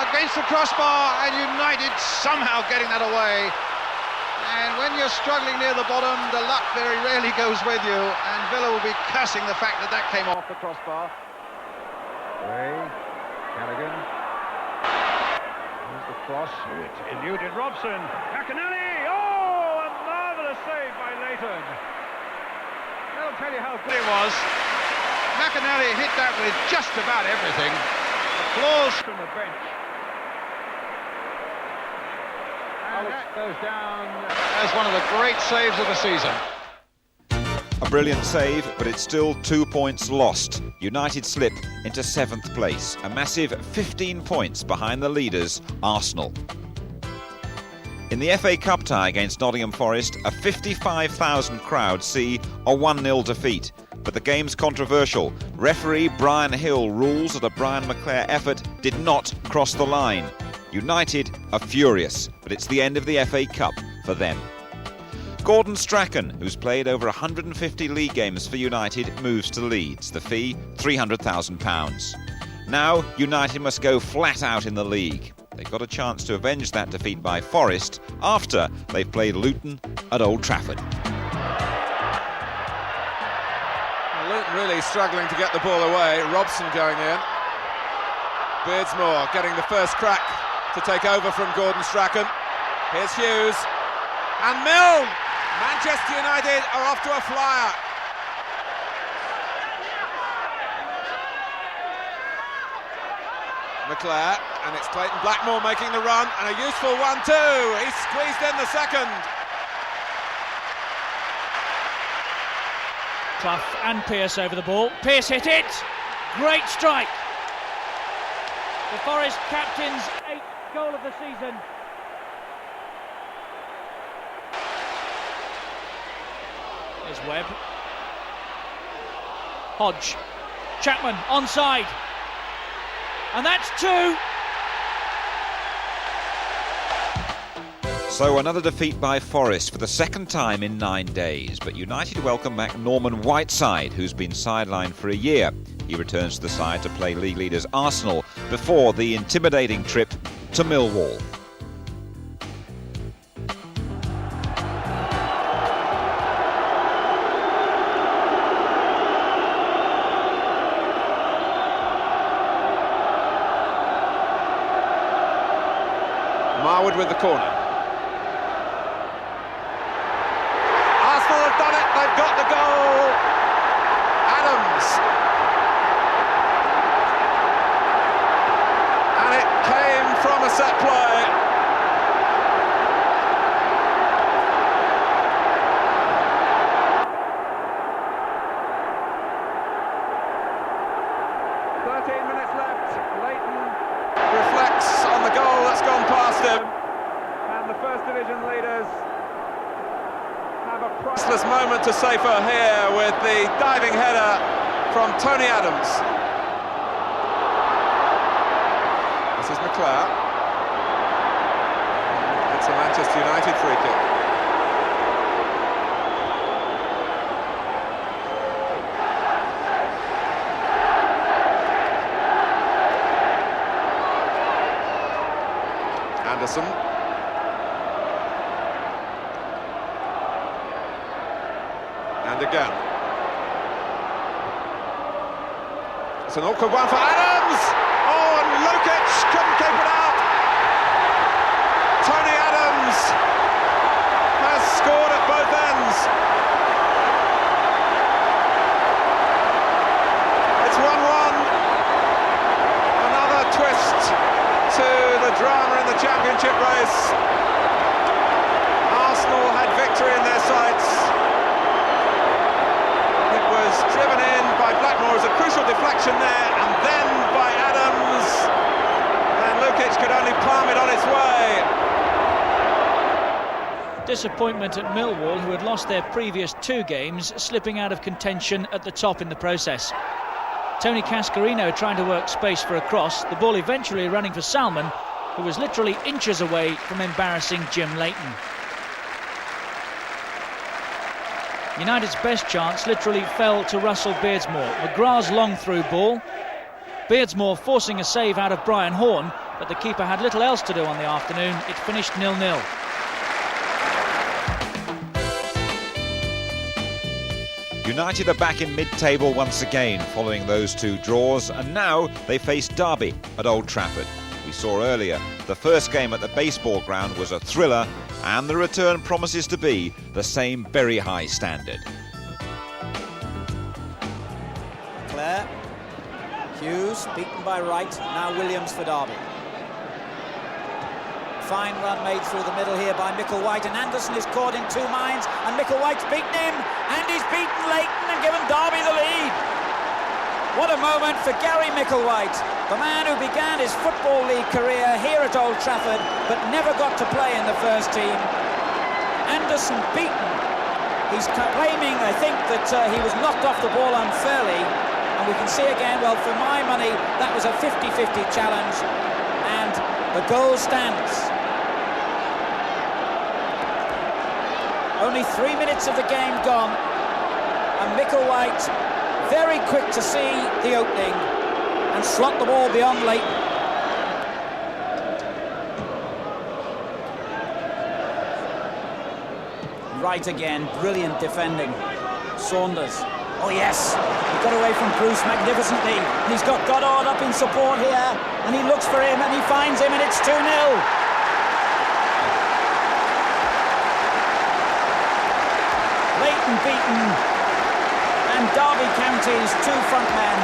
Speaker 6: Against the crossbar, and United somehow getting that away. And when you're struggling near the bottom, the luck very rarely goes with you, and Villa will be cursing the fact that that came off the crossbar.
Speaker 8: Ray, Callaghan. Here's the cross. It eluded Robson. McAnally! Oh, a marvellous save by Leighton. I'll tell you how good
Speaker 6: It was. McAnally hit that with just about everything. Applause
Speaker 8: from the bench. And that goes down
Speaker 6: as one of the great saves of the season.
Speaker 1: A brilliant save, but it's still 2 points lost. United slip into 7th place, a massive 15 points behind the leaders, Arsenal. In the FA Cup tie against Nottingham Forest, a 55,000 crowd see a 1-0 defeat. But the game's controversial. Referee Brian Hill rules that a Brian McClaire effort did not cross the line. United are furious, but it's the end of the FA Cup for them. Gordon Strachan, who's played over 150 league games for United, moves to Leeds. The fee, £300,000. Now, United must go flat out in the league. They've got a chance to avenge that defeat by Forest after they've played Luton at Old Trafford.
Speaker 3: Luton really struggling to get the ball away. Robson going in. Beardsmore getting the first crack to take over from Gordon Strachan. Here's Hughes. And Milne! Manchester United are off to a flyer. McClaire, and it's Clayton Blackmore making the run, and a useful one too. He's squeezed in the second.
Speaker 5: Clough and Pearce over the ball. Pearce hit it. Great strike. The Forest captain's 8th goal of the season. There's Webb. Hodge. Chapman onside. And that's 2.
Speaker 1: So another defeat by Forest for the second time in 9 days, but United welcome back Norman Whiteside, who's been sidelined for a year. He returns to the side to play league leaders Arsenal before the intimidating trip to Millwall.
Speaker 2: Marwood with the corner. Arsenal have done it, they've got the goal. Adams. And it came from a set play. Minutes left. Leighton reflects on the goal that's gone past him. And the First Division leaders have a priceless moment to savor here with the diving header from Tony Adams. This is McClare. It's a Manchester United free kick. Anderson. And again. It's an awkward one for Adams! Oh, and Lukic couldn't keep it out! Tony Adams has scored at both ends. It's 1-1. Another twist to the drama in the championship race. Arsenal had victory in their sights. It was driven in by Blackmore as a crucial deflection there, and then by Adams, and Lukic could only palm it on its way.
Speaker 5: Disappointment at Millwall, who had lost their previous 2 games, slipping out of contention at the top in the process. Tony Cascarino trying to work space for a cross, the ball eventually running for Salmon, who was literally inches away from embarrassing Jim Leighton. United's best chance literally fell to Russell Beardsmore. McGrath's long through ball. Beardsmore forcing a save out of Brian Horne, but the keeper had little else to do on the afternoon. It finished 0-0.
Speaker 1: United are back in mid-table once again following those 2 draws, and now they face Derby at Old Trafford. We saw earlier the first game at the baseball ground was a thriller, and the return promises to be the same very high standard.
Speaker 9: Clare, Hughes beaten by Wright, now Williams for Derby. Fine run made through the middle here by Micklewhite, and Anderson is caught in 2 minds, and Micklewhite's beaten him, and he's beaten Leighton and given Derby the lead. What a moment for Gary Micklewhite, the man who began his Football League career here at Old Trafford, but never got to play in the first team. Anderson beaten. He's claiming, I think, that he was knocked off the ball unfairly, and we can see again, well, for my money, that was a 50-50 challenge, and the goal stands. Only 3 minutes of the game gone, and Micklewhite very quick to see the opening and slot the ball beyond Leighton. Right again, brilliant defending. Saunders. Oh yes, he got away from Bruce magnificently. And he's got Goddard up in support here, and he looks for him, and he finds him, and it's 2-0. Leighton beaten, and Derby County's 2 front men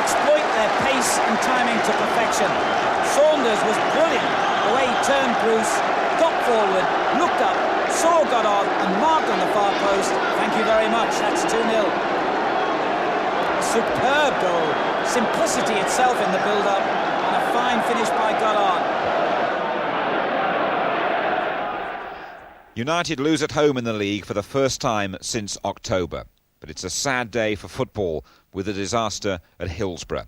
Speaker 9: exploit their pace and timing to perfection. Saunders was brilliant, the way he turned Bruce, got forward, looked up, saw Goddard and marked on the far post. Thank you very much, that's 2-0. A superb goal, simplicity itself in the build-up, and a fine finish by Goddard.
Speaker 1: United lose at home in the league for the first time since October. But it's a sad day for football with a disaster at Hillsborough.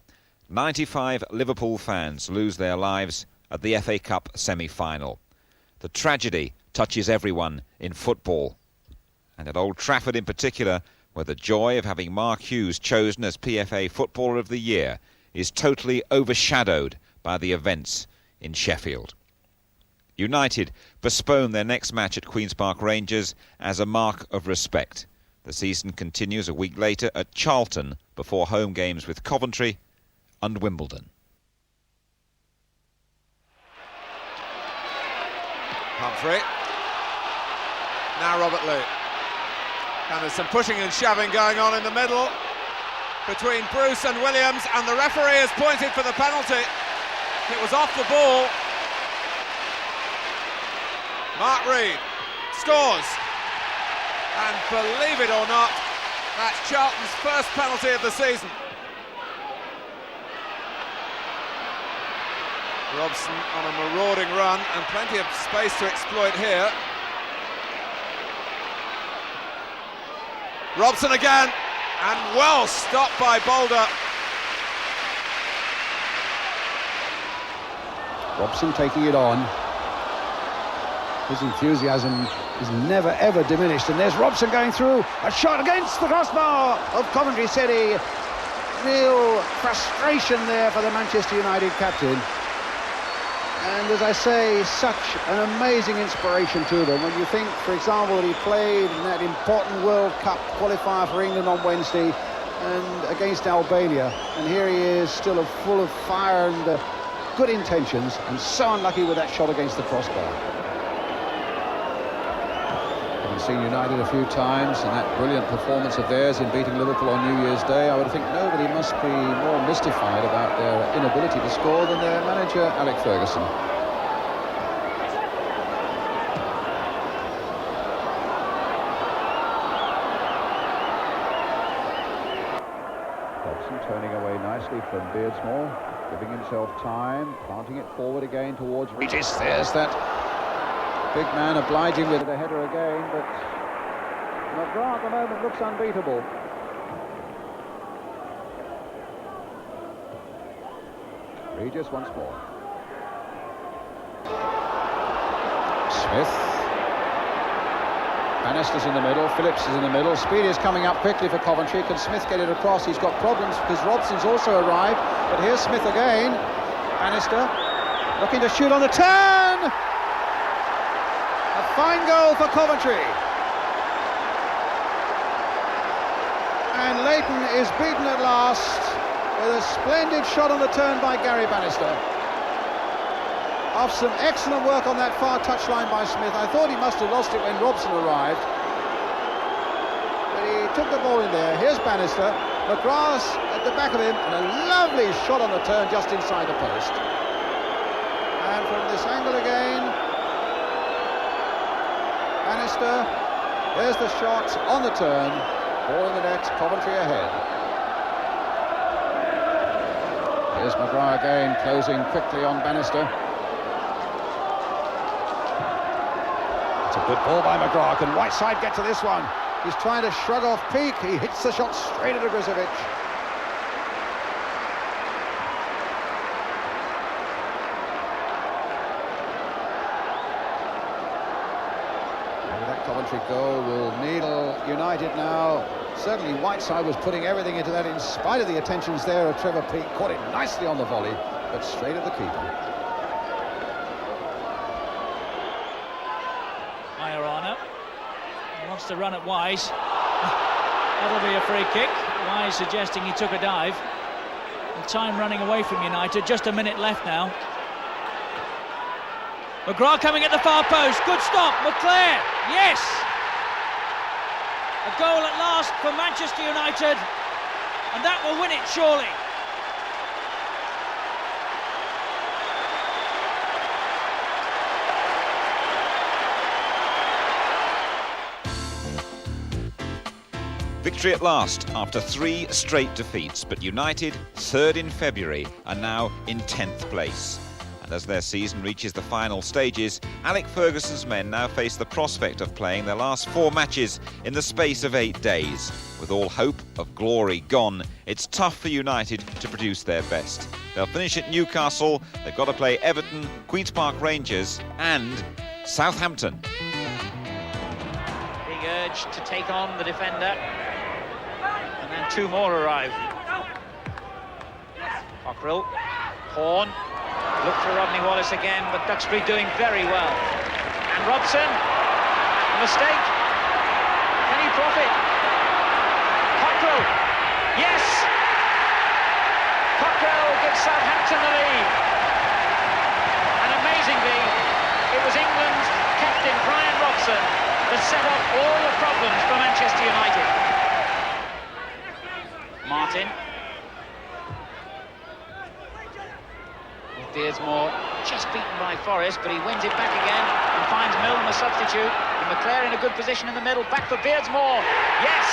Speaker 1: 95 Liverpool fans lose their lives at the FA Cup semi-final. The tragedy touches everyone in football. And at Old Trafford in particular, where the joy of having Mark Hughes chosen as PFA Footballer of the Year is totally overshadowed by the events in Sheffield. United postpone their next match at Queen's Park Rangers as a mark of respect. The season continues a week later at Charlton before home games with Coventry and Wimbledon.
Speaker 3: Humphrey. Now Robert Lee. And there's some pushing and shoving going on in the middle between Bruce and Williams, and the referee has pointed for the penalty. It was off the ball. Mark Reed scores. And believe it or not, that's Charlton's first penalty of the season. Robson on a marauding run and plenty of space to exploit here. Robson again, and well stopped by Boulder.
Speaker 4: Robson taking it on. His enthusiasm is never ever diminished, and there's Robson going through, a shot against the crossbar of Coventry City. Real frustration there for the Manchester United captain. And as I say, such an amazing inspiration to them. When you think, for example, that he played in that important World Cup qualifier for England on Wednesday and against Albania, and here he is still full of fire and good intentions, and so unlucky with that shot against the crossbar. Having seen United a few times and that brilliant performance of theirs in beating Liverpool on New Year's Day, I would think nobody must be more mystified about their inability to score than their manager, Alec Ferguson. Dobson turning away nicely from Beardsmore, giving himself time, planting it forward again towards Regis. There's that big man obliging with the header again, but McGrath at the moment looks unbeatable. Regis once more. Smith. Bannister's in the middle, Phillips is in the middle, Speedy is coming up quickly for Coventry. Can Smith get it across? He's got problems because Robson's also arrived, but here's Smith again. Bannister looking to shoot on the turn! A fine goal for Coventry. And Leighton is beaten at last with a splendid shot on the turn by Gary Bannister. Off some excellent work on that far touchline by Smith. I thought he must have lost it when Robson arrived, but he took the ball in there. Here's Bannister, McGrath at the back of him, and a lovely shot on the turn just inside the post. And from this angle again, Bannister, there's the shot on the turn, ball in the net, Coventry ahead. Here's McGrath again, closing quickly on Bannister. It's a good ball by McGrath. Can Whiteside get to this one? He's trying to shrug off Peake. He hits the shot straight at Igricevic. That Coventry goal will needle United now. Certainly Whiteside was putting everything into that in spite of the attentions there of Trevor Peake. Caught it nicely on the volley, but straight at the keeper.
Speaker 5: Wants to run at Wise. That'll be a free kick. Wise suggesting he took a dive. And time running away from United. Just a minute left now. McGrath coming at the far post. Good stop. McClair. Yes. A goal at last for Manchester United. And that will win it surely.
Speaker 1: Victory at last after 3 straight defeats, but United, third in February, are now in 10th place. And as their season reaches the final stages, Alec Ferguson's men now face the prospect of playing their last 4 matches in the space of 8 days. With all hope of glory gone, it's tough for United to produce their best. They'll finish at Newcastle, they've got to play Everton, Queen's Park Rangers and Southampton.
Speaker 5: Being urged to take on the defender. And then two more arrive. Cockrell, Horn, look for Rodney Wallace again, but Duxbury doing very well. And Robson, a mistake. Can he profit? Cockrell, yes! Cockrell gives Southampton the lead. And amazingly, it was England's captain Brian Robson that set up all the problems for Manchester United. Martin. Beardsmore just beaten by Forrest, but he wins it back again and finds Milne the substitute. And McClare in a good position in the middle, back for Beardsmore. Yes!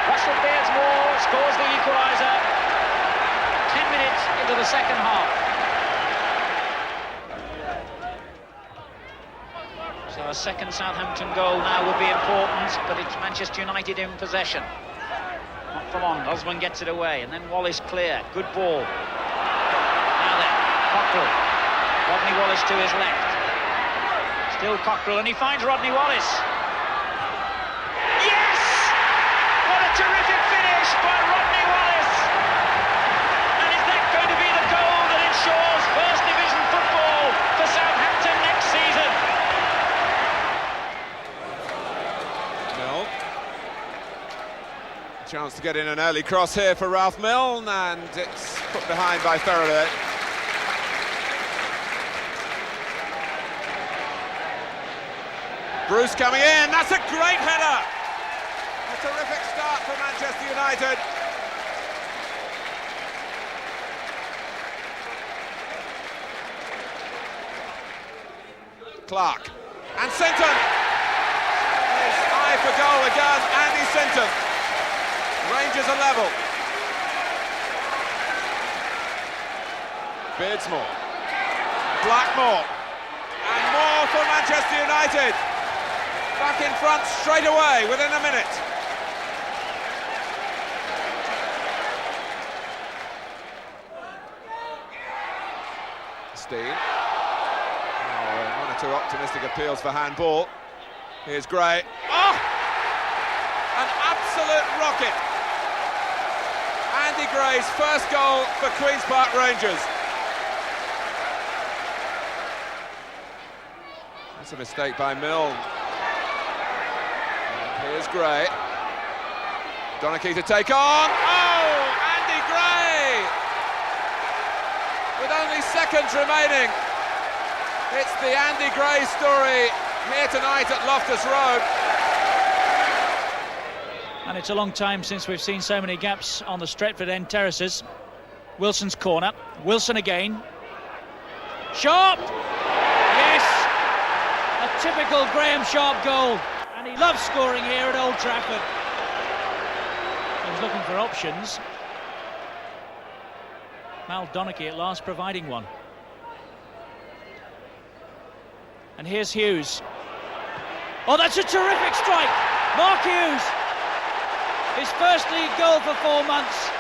Speaker 5: Russell Beardsmore scores the equaliser 10 minutes into the second half. So a second Southampton goal now would be important, but it's Manchester United in possession. Not for long, Osman gets it away, and then Wallace clear, good ball. Cockrell, Rodney Wallace to his left. Still Cockrell, and he finds Rodney Wallace. Yes! What a terrific finish by Rodney Wallace! And is that going to be the goal that ensures First Division football for Southampton next season?
Speaker 3: Milne. Chance to get in an early cross here for Ralph Milne, and it's put behind by Faraday. Bruce coming in, that's a great header! A terrific start for Manchester United. Clark, and Sinton! His eye for goal again, Andy Sinton. Rangers are level. Beardsmore, Blackmore, and more for Manchester United. Back in front straight away within a minute. Steen. Oh, one or two optimistic appeals for handball. Here's Gray. Oh! An absolute rocket. Andy Gray's first goal for Queen's Park Rangers. That's a mistake by Milne. Here's Gray. Donachie to take on. Oh, Andy Gray! With only seconds remaining. It's the Andy Gray story here tonight at Loftus Road.
Speaker 5: And it's a long time since we've seen so many gaps on the Stretford end terraces. Wilson's corner. Wilson again. Sharp! Yes! A typical Graham Sharp goal. And he loves scoring here at Old Trafford. He was looking for options. Mal Donachie at last providing one. And here's Hughes. Oh, that's a terrific strike! Mark Hughes! His first league goal for 4 months.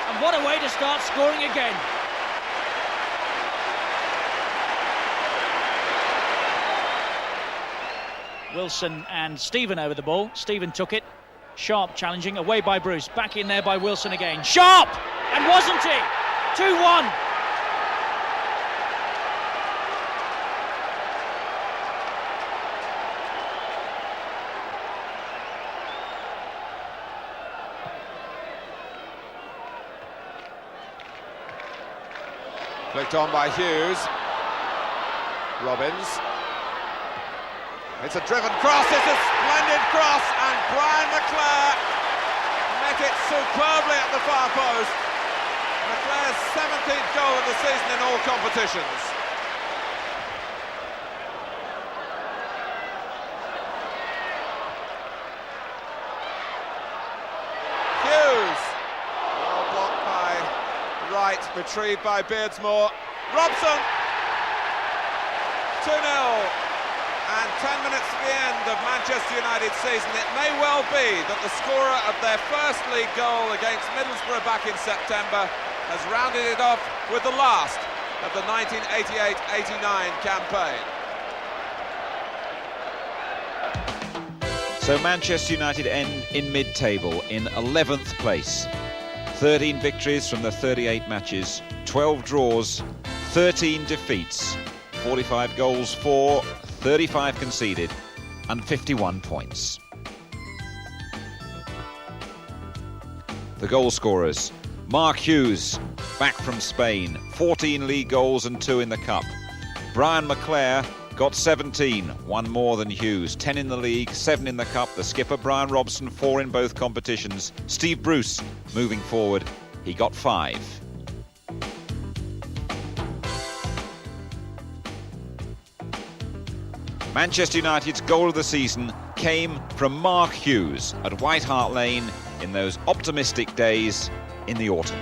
Speaker 5: And what a way to start scoring again. Wilson and Stephen over the ball. Stephen took it. Sharp challenging, away by Bruce. Back in there by Wilson again. Sharp! And wasn't he? 2-1.
Speaker 3: Flicked on by Hughes. Robbins. It's a driven cross, it's a splendid cross, and Brian McClare met it superbly at the far post. McClare's 17th goal of the season in all competitions. Hughes. Well blocked by Wright, retrieved by Beardsmore. Robson. 2-0. And 10 minutes to the end of Manchester United's season. It may well be that the scorer of their first league goal against Middlesbrough back in September has rounded it off with the last of the 1988-89 campaign.
Speaker 1: So Manchester United end in mid-table in 11th place. 13 victories from the 38 matches, 12 draws, 13 defeats, 45 goals for, 35 conceded, and 51 points. The goal scorers: Mark Hughes, back from Spain, 14 league goals and 2 in the Cup. Brian McClair got 17, 1 more than Hughes, 10 in the league, 7 in the Cup. The skipper Brian Robson, 4 in both competitions. Steve Bruce moving forward, he got 5. Manchester United's goal of the season came from Mark Hughes at White Hart Lane in those optimistic days in the autumn.